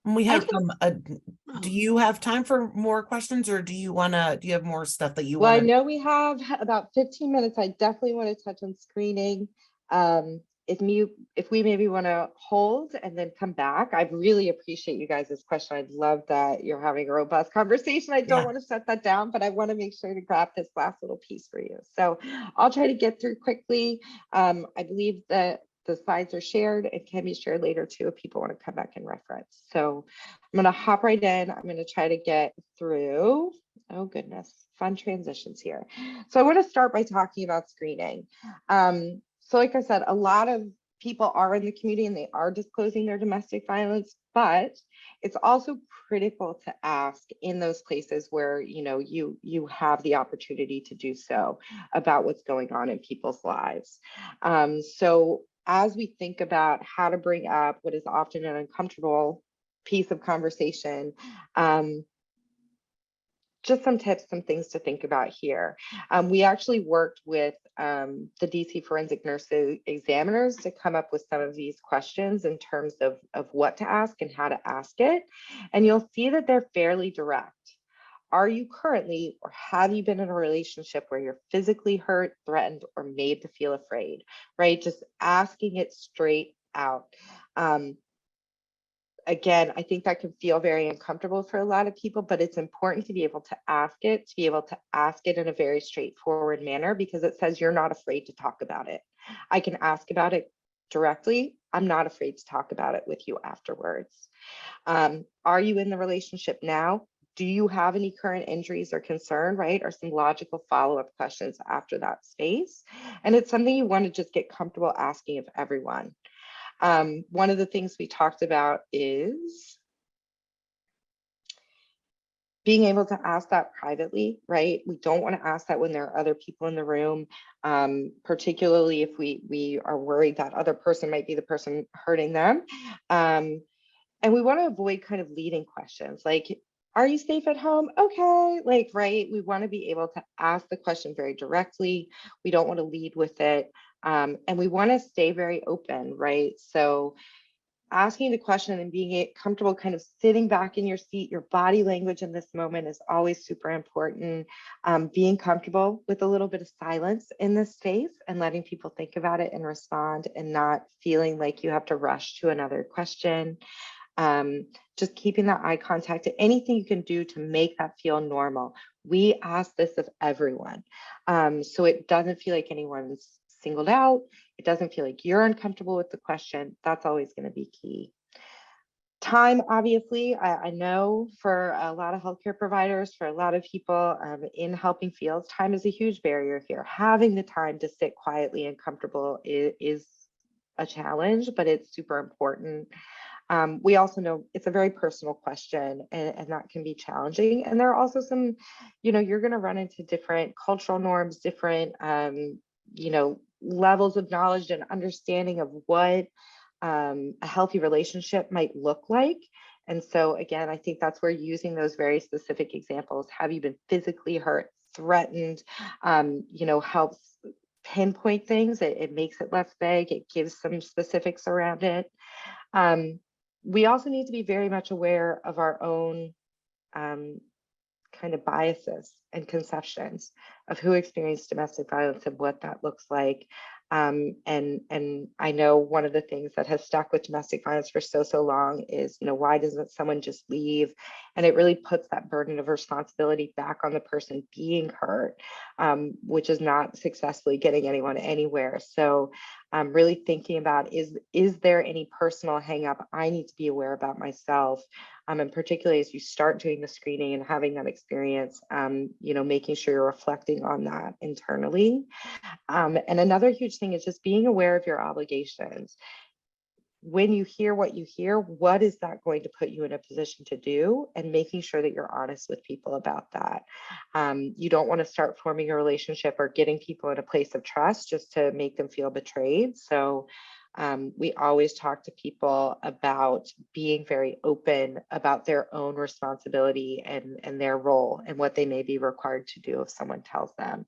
We have Oh. do you have time for more questions, or do you have more stuff that you Well, I want to? know we have about 15 minutes. I definitely want to touch on screening. If we maybe want to hold and then come back, I really appreciate you guys' question. I'd love that you're having a robust conversation. I don't want to set that down, but I want to make sure to grab this last little piece for you. So I'll try to get through quickly. I believe that the slides are shared and can be shared later too if people want to come back and reference. So I'm going to hop right in. I'm going to try to get through. Oh goodness, fun transitions here. So I want to start by talking about screening. So like I said, a lot of people are in the community and they are disclosing their domestic violence, but it's also critical to ask in those places where you have the opportunity to do so about what's going on in people's lives. So as we think about how to bring up what is often an uncomfortable piece of conversation, just some tips, some things to think about here. We actually worked with the DC Forensic Nurse Examiners to come up with some of these questions in terms of what to ask and how to ask it. And you'll see that they're fairly direct. Are you currently, or have you been in a relationship where you're physically hurt, threatened, or made to feel afraid, right? Just asking it straight out. Again, I think that can feel very uncomfortable for a lot of people, but it's important to be able to ask it in a very straightforward manner, because it says you're not afraid to talk about it. I can ask about it directly. I'm not afraid to talk about it with you afterwards. Are you in the relationship now? Do you have any current injuries or concern, right? Or some logical follow-up questions after that space. And it's something you want to just get comfortable asking of everyone. One of the things we talked about is being able to ask that privately, right? We don't want to ask that when there are other people in the room, particularly if we are worried that other person might be the person hurting them. And we want to avoid kind of leading questions like, are you safe at home? Okay, right? We want to be able to ask the question very directly. We don't want to lead with it. And we want to stay very open, right? So asking the question and being comfortable kind of sitting back in your seat, your body language in this moment is always super important. Being comfortable with a little bit of silence in this space and letting people think about it and respond, and not feeling like you have to rush to another question. Just keeping that eye contact, anything you can do to make that feel normal. We ask this of everyone. So it doesn't feel like anyone's singled out. It doesn't feel like you're uncomfortable with the question. That's always going to be key. Time, obviously, I know for a lot of healthcare providers, for a lot of people in helping fields, time is a huge barrier here. Having the time to sit quietly and comfortable is a challenge, but it's super important. We also know it's a very personal question, and that can be challenging. And there are also some, you're going to run into different cultural norms, different, levels of knowledge and understanding of what a healthy relationship might look like. And so again, I think that's where using those very specific examples, have you been physically hurt, threatened, helps pinpoint things. It makes it less vague. It gives some specifics around it. We also need to be very much aware of our own kind of biases and conceptions of who experienced domestic violence and what that looks like. And I know one of the things that has stuck with domestic violence for so long is, why doesn't someone just leave? And it really puts that burden of responsibility back on the person being hurt, which is not successfully getting anyone anywhere. So really thinking about, is there any personal hang up I need to be aware about myself? And particularly as you start doing the screening and having that experience, making sure you're reflecting on that internally. And another huge thing is just being aware of your obligations. When you hear what you hear, what is that going to put you in a position to do, and making sure that you're honest with people about that. You don't want to start forming a relationship or getting people in a place of trust just to make them feel betrayed. So we always talk to people about being very open about their own responsibility and their role and what they may be required to do if someone tells them.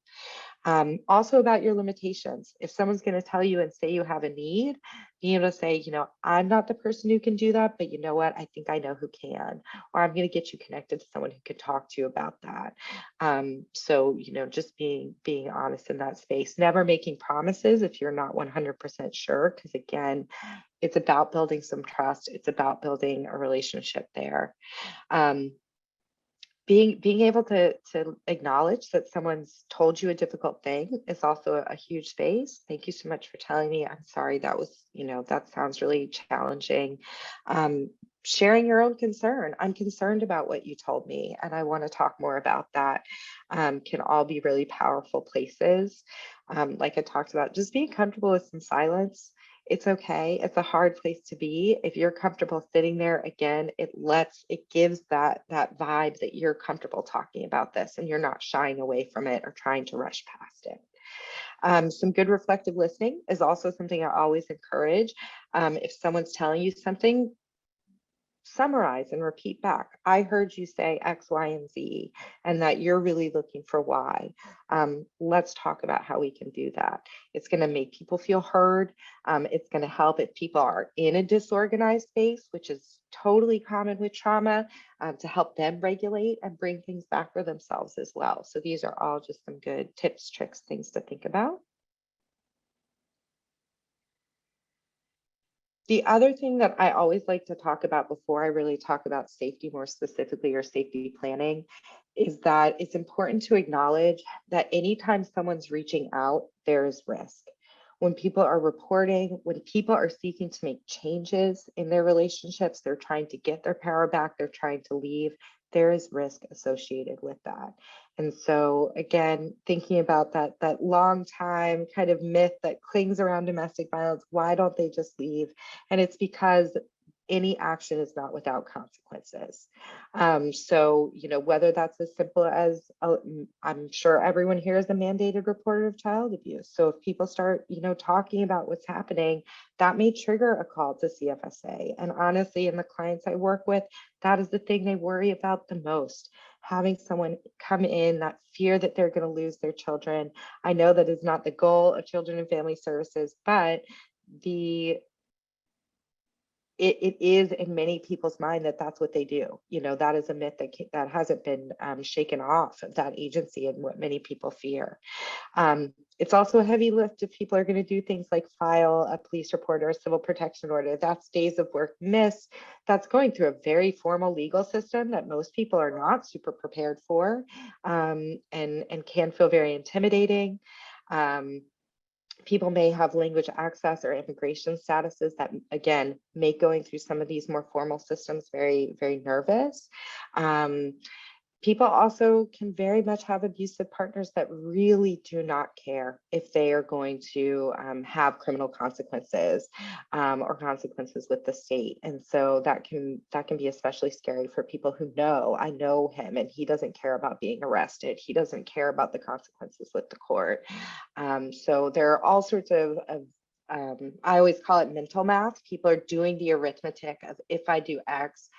Also about your limitations. If someone's going to tell you and say you have a need, being able to say, I'm not the person who can do that, but you know what? I think I know who can, or I'm going to get you connected to someone who could talk to you about that. So, just being honest in that space, never making promises if you're not 100% sure, because again, it's about building some trust. It's about building a relationship there. Being able to acknowledge that someone's told you a difficult thing is also a huge space. Thank you so much for telling me. I'm sorry, that was, that sounds really challenging. Sharing your own concern. I'm concerned about what you told me, and I want to talk more about that. Can all be really powerful places. Like I talked about, just being comfortable with some silence. It's okay. It's a hard place to be. If you're comfortable sitting there, again, it gives that vibe that you're comfortable talking about this and you're not shying away from it or trying to rush past it. Some good reflective listening is also something I always encourage. If someone's telling you something, summarize and repeat back. I heard you say X, Y, and Z, and that you're really looking for Y. Let's talk about how we can do that. It's going to make people feel heard. It's going to help if people are in a disorganized space, which is totally common with trauma, to help them regulate and bring things back for themselves as well. So these are all just some good tips, tricks, things to think about. The other thing that I always like to talk about before I really talk about safety more specifically, or safety planning, is that it's important to acknowledge that anytime someone's reaching out, there is risk. When people are reporting, when people are seeking to make changes in their relationships, they're trying to get their power back, they're trying to leave, there is risk associated with that. And so again, thinking about that long time kind of myth that clings around domestic violence, why don't they just leave? And it's because any action is not without consequences. So, whether that's as simple as, I'm sure everyone here is a mandated reporter of child abuse. So if people start, talking about what's happening, that may trigger a call to CFSA. And honestly, in the clients I work with, that is the thing they worry about the most. Having someone come in, that fear that they're going to lose their children. I know that is not the goal of Children and Family Services, but it is in many people's mind that that's what they do. That is a myth that hasn't been shaken off of that agency and what many people fear. It's also a heavy lift if people are going to do things like file a police report or a civil protection order. That's days of work missed. That's going through a very formal legal system that most people are not super prepared for, and can feel very intimidating. People may have language access or immigration statuses that, again, make going through some of these more formal systems very, very nervous. People also can very much have abusive partners that really do not care if they are going to have criminal consequences or consequences with the state. And so that can be especially scary for people who know, I know him and he doesn't care about being arrested. He doesn't care about the consequences with the court. So there are all sorts of I always call it mental math. People are doing the arithmetic of, if I do X,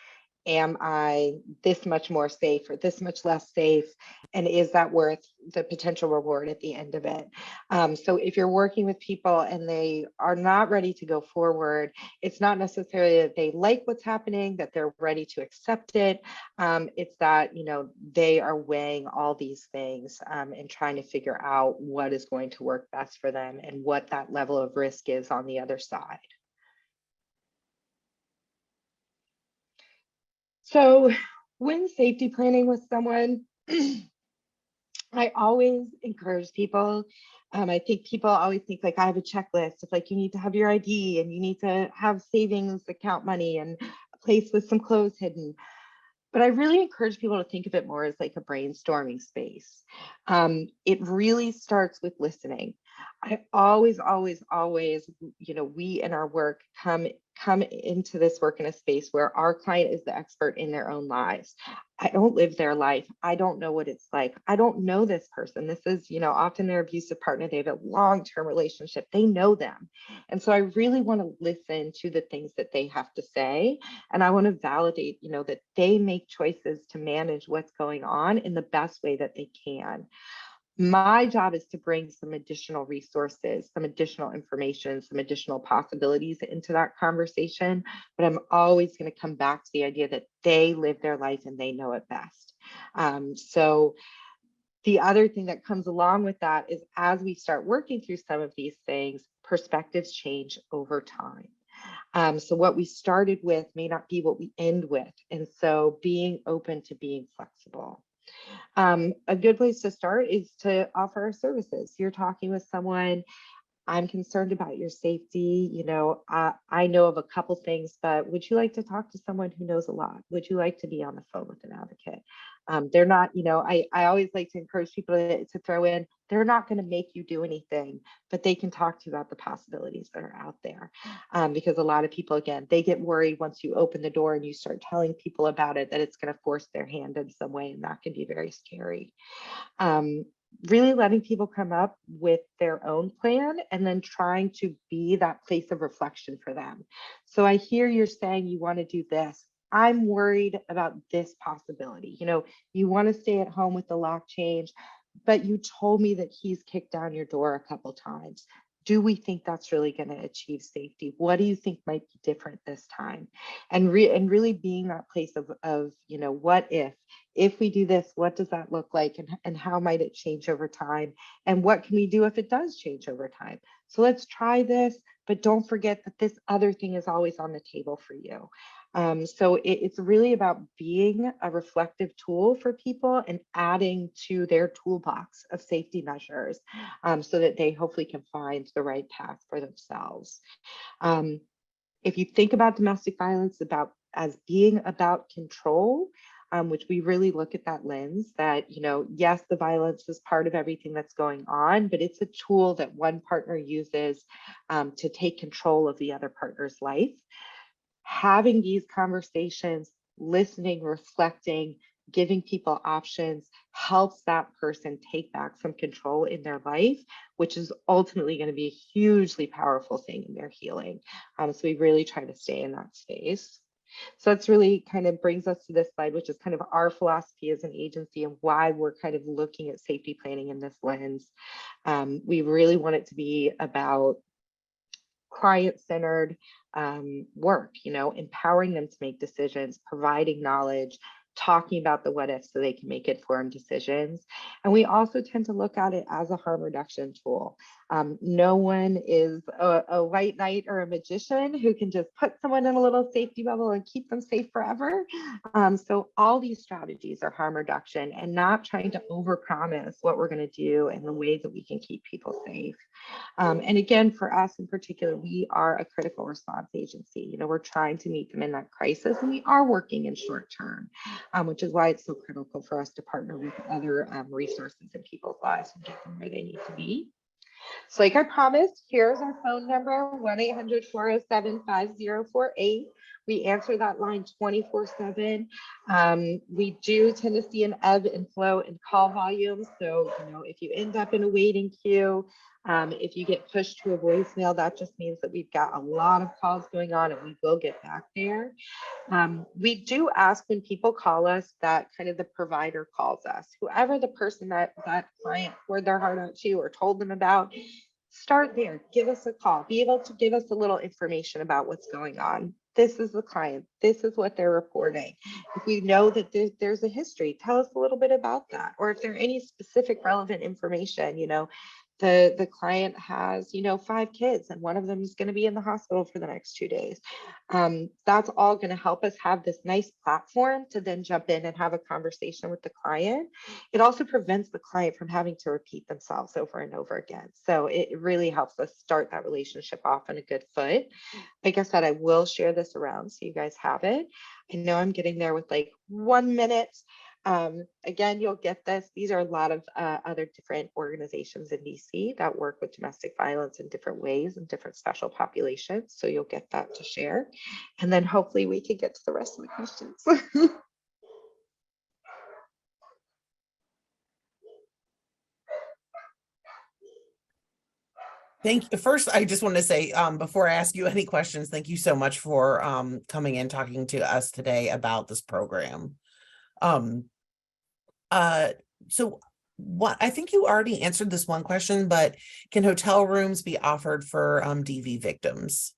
am I this much more safe or this much less safe? And is that worth the potential reward at the end of it? So if you're working with people and they are not ready to go forward, it's not necessarily that they like what's happening, that they're ready to accept it. It's that, they are weighing all these things and trying to figure out what is going to work best for them and what that level of risk is on the other side. So when safety planning with someone, I always encourage people. I think people always think like I have a checklist of like, you need to have your ID and you need to have savings account money and a place with some clothes hidden. But I really encourage people to think of it more as like a brainstorming space. It really starts with listening. I always, we in our work come into this work in a space where our client is the expert in their own lives. I don't live their life. I don't know what it's like. I don't know this person. This is, often their abusive partner. They have a long-term relationship. They know them. And so I really want to listen to the things that they have to say. And I want to validate, that they make choices to manage what's going on in the best way that they can. My job is to bring some additional resources, some additional information, some additional possibilities into that conversation. But I'm always going to come back to the idea that they live their life and they know it best. So the other thing that comes along with that is as we start working through some of these things, perspectives change over time. So what we started with may not be what we end with. And so being open to being flexible. A good place to start is to offer our services. You're talking with someone, I'm concerned about your safety. I know of a couple things, but would you like to talk to someone who knows a lot? Would you like to be on the phone with an advocate? They're not, I always like to encourage people to throw in, they're not going to make you do anything, but they can talk to you about the possibilities that are out there. Because a lot of people, again, they get worried once you open the door and you start telling people about it, that it's going to force their hand in some way, and that can be very scary. Really letting people come up with their own plan and then trying to be that place of reflection for them. So I hear you're saying you want to do this. I'm worried about this possibility. You want to stay at home with the lock change, but you told me that he's kicked down your door a couple times. Do we think that's really going to achieve safety? What do you think might be different this time? And really being that place of what if we do this, what does that look like? And how might it change over time? And what can we do if it does change over time? So let's try this, but don't forget that this other thing is always on the table for you. So it's really about being a reflective tool for people and adding to their toolbox of safety measures so that they hopefully can find the right path for themselves. If you think about domestic violence as being about control, which we really look at that lens that, yes, the violence is part of everything that's going on, but it's a tool that one partner uses to take control of the other partner's life. Having these conversations, listening, reflecting, giving people options helps that person take back some control in their life, which is ultimately going to be a hugely powerful thing in their healing. So we really try to stay in that space. So that's really kind of brings us to this slide, which is kind of our philosophy as an agency and why we're kind of looking at safety planning in this lens. We really want it to be about client-centered work, empowering them to make decisions, providing knowledge, talking about the what if so they can make informed decisions. And we also tend to look at it as a harm reduction tool. No one is a white knight or a magician who can just put someone in a little safety bubble and keep them safe forever. So all these strategies are harm reduction and not trying to overpromise what we're going to do and the way that we can keep people safe. And again, for us in particular, we are a critical response agency. We're trying to meet them in that crisis, and we are working in short term, which is why it's so critical for us to partner with other resources in people's lives and get them where they need to be. So like I promised, here's our phone number, 1-800-407-5048. We answer that line 24/7. We do tend to see an ebb and flow in call volume. So, if you end up in a waiting queue, If you get pushed to a voicemail, that just means that we've got a lot of calls going on and we will get back there. We do ask when people call us that kind of the provider calls us, whoever the person that client poured their heart out to or told them about, start there, give us a call, be able to give us a little information about what's going on. This is the client, this is what they're reporting. If we know that there's a history, tell us a little bit about that. Or if there are any specific relevant information, the client has 5 kids and one of them is going to be in the hospital for the next 2 days. That's all going to help us have this nice platform to then jump in and have a conversation with the client. It also prevents the client from having to repeat themselves over and over again. So it really helps us start that relationship off on a good foot. Like I said, I will share this around so you guys have it. I know I'm getting there with like 1 minute. Again, you'll get this. These are a lot of other different organizations in DC that work with domestic violence in different ways and different special populations. So you'll get that to share. And then hopefully we can get to the rest of the questions. Thank you. First, I just want to say, before I ask you any questions, thank you so much for coming in, talking to us today about this program. So what I think you already answered this one question, but can hotel rooms be offered for DV victims?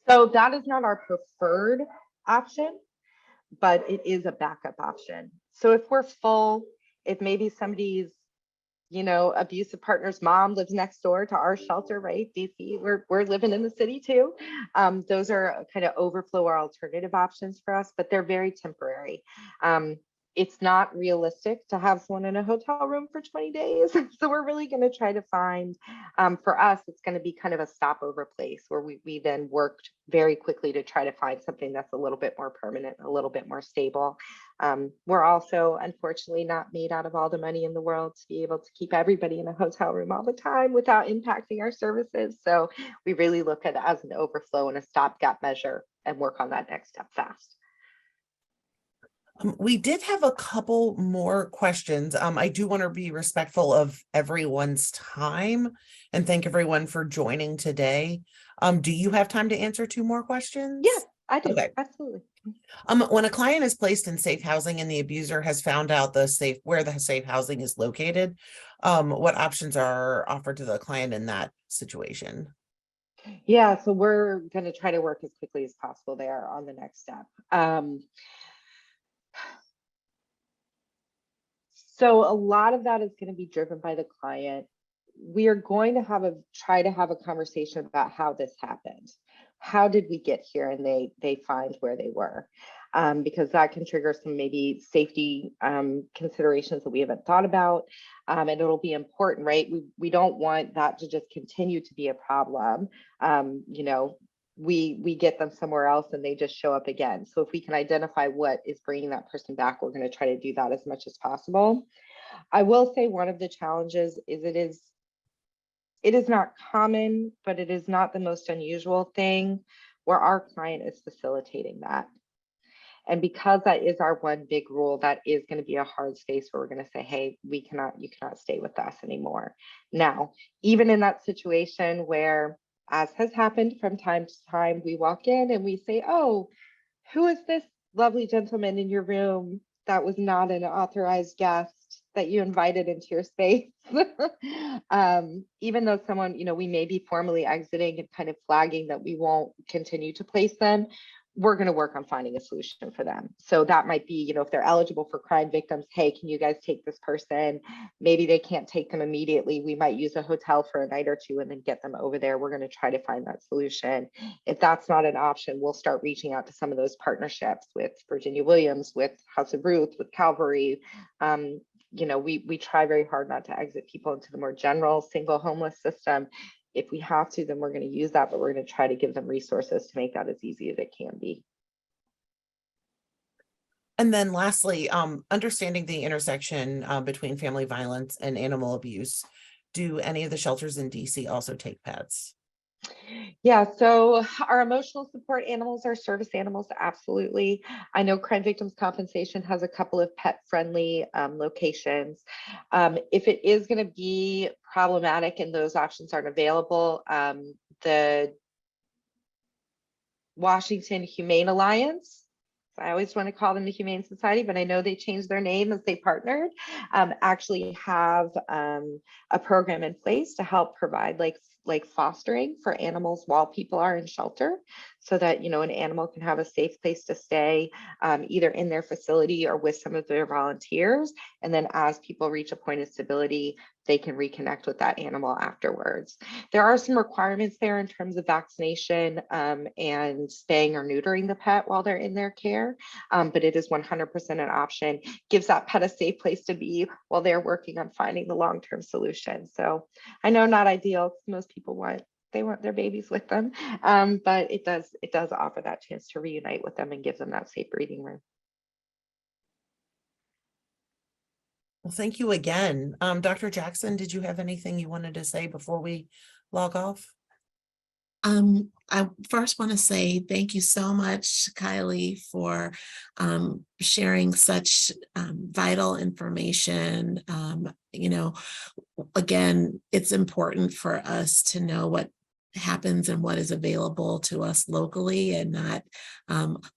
So that is not our preferred option, but it is a backup option. So if we're full, if maybe somebody's abusive partner's mom lives next door to our shelter, right? DC, we're living in the city too. Those are kind of overflow or alternative options for us, but they're very temporary. It's not realistic to have someone in a hotel room for 20 days. So we're really going to try to find, for us, it's going to be kind of a stopover place where we then worked very quickly to try to find something that's a little bit more permanent, a little bit more stable. We're also, unfortunately, not made out of all the money in the world to be able to keep everybody in a hotel room all the time without impacting our services. So we really look at it as an overflow and a stopgap measure and work on that next step fast. We did have a couple more questions. I do want to be respectful of everyone's time and thank everyone for joining today. Do you have time to answer 2 more questions? Yeah, I do. Okay. Absolutely. When a client is placed in safe housing and the abuser has found out where the safe housing is located, what options are offered to the client in that situation? Yeah, so we're going to try to work as quickly as possible there on the next step. So a lot of that is going to be driven by the client. We are going to try to have a conversation about how this happened. How did we get here? And they find where they were, because that can trigger some maybe safety considerations that we haven't thought about. And it'll be important, right? We don't want that to just continue to be a problem. We get them somewhere else and they just show up again. So if we can identify what is bringing that person back, we're going to try to do that as much as possible. I will say one of the challenges is it is not common, but it is not the most unusual thing where our client is facilitating that. And because that is our one big rule, that is going to be a hard space where we're going to say, hey, you cannot stay with us anymore. Now, even in that situation where, as has happened from time to time, we walk in and we say, oh, who is this lovely gentleman in your room that was not an authorized guest that you invited into your space? Even though someone, we may be formally exiting and kind of flagging that we won't continue to place them, we're going to work on finding a solution for them. So that might be, if they're eligible for crime victims, hey, can you guys take this person? Maybe they can't take them immediately. We might use a hotel for a night or 2 and then get them over there. We're going to try to find that solution. If that's not an option, we'll start reaching out to some of those partnerships with Virginia Williams, with House of Ruth, with Calvary. We try very hard not to exit people into the more general single homeless system. If we have to, then we're going to use that, but we're going to try to give them resources to make that as easy as it can be. And then lastly, understanding the intersection between family violence and animal abuse. Do any of the shelters in DC also take pets? Yeah, so our emotional support animals are service animals, absolutely. I know Crime Victims Compensation has a couple of pet-friendly locations. If it is going to be problematic and those options aren't available, the Washington Humane Alliance, I always want to call them the Humane Society, but I know they changed their name as they partnered, actually have a program in place to help provide like fostering for animals while people are in shelter, so that, you know, an animal can have a safe place to stay, either in their facility or with some of their volunteers. And then as people reach a point of stability, they can reconnect with that animal afterwards. There are some requirements there in terms of vaccination and spaying or neutering the pet while they're in their care, but it is 100% an option. Gives that pet a safe place to be while they're working on finding the long-term solution. So I know not ideal, because most people want their babies with them, but it does offer that chance to reunite with them and give them that safe breathing room. Well, thank you again. Dr. Jackson, did you have anything you wanted to say before we log off? I first want to say thank you so much, Kylie, for sharing such vital information. You know, again, it's important for us to know what happens and what is available to us locally, and not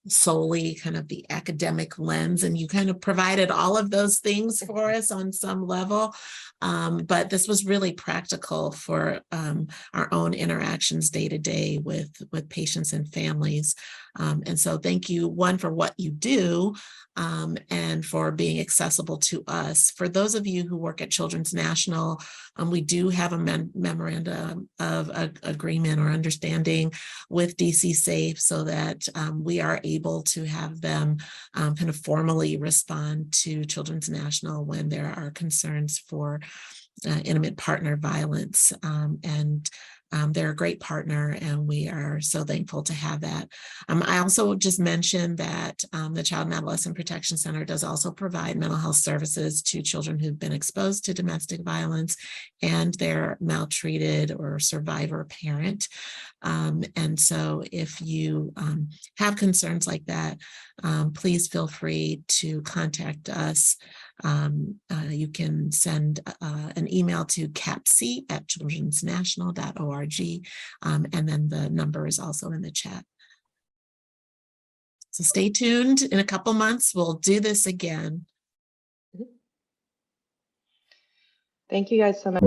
solely kind of the academic lens. And you kind of provided all of those things for us on some level. But this was really practical for our own interactions day to day with patients and families. And so thank you, one, for what you do, and for being accessible to us. For those of you who work at Children's National, we do have a memorandum of agreement or understanding with DC Safe, so that we are able to have them kind of formally respond to Children's National when there are concerns for intimate partner violence. And they're a great partner, and we are so thankful to have that. I also just mentioned that the Child and Adolescent Protection Center does also provide mental health services to children who've been exposed to domestic violence and their maltreated or survivor parent. And so if you have concerns like that, please feel free to contact us. You can send an email to capc@childrensnational.org, and then the number is also in the chat. So stay tuned. In a couple months, we'll do this again. Thank you guys so much.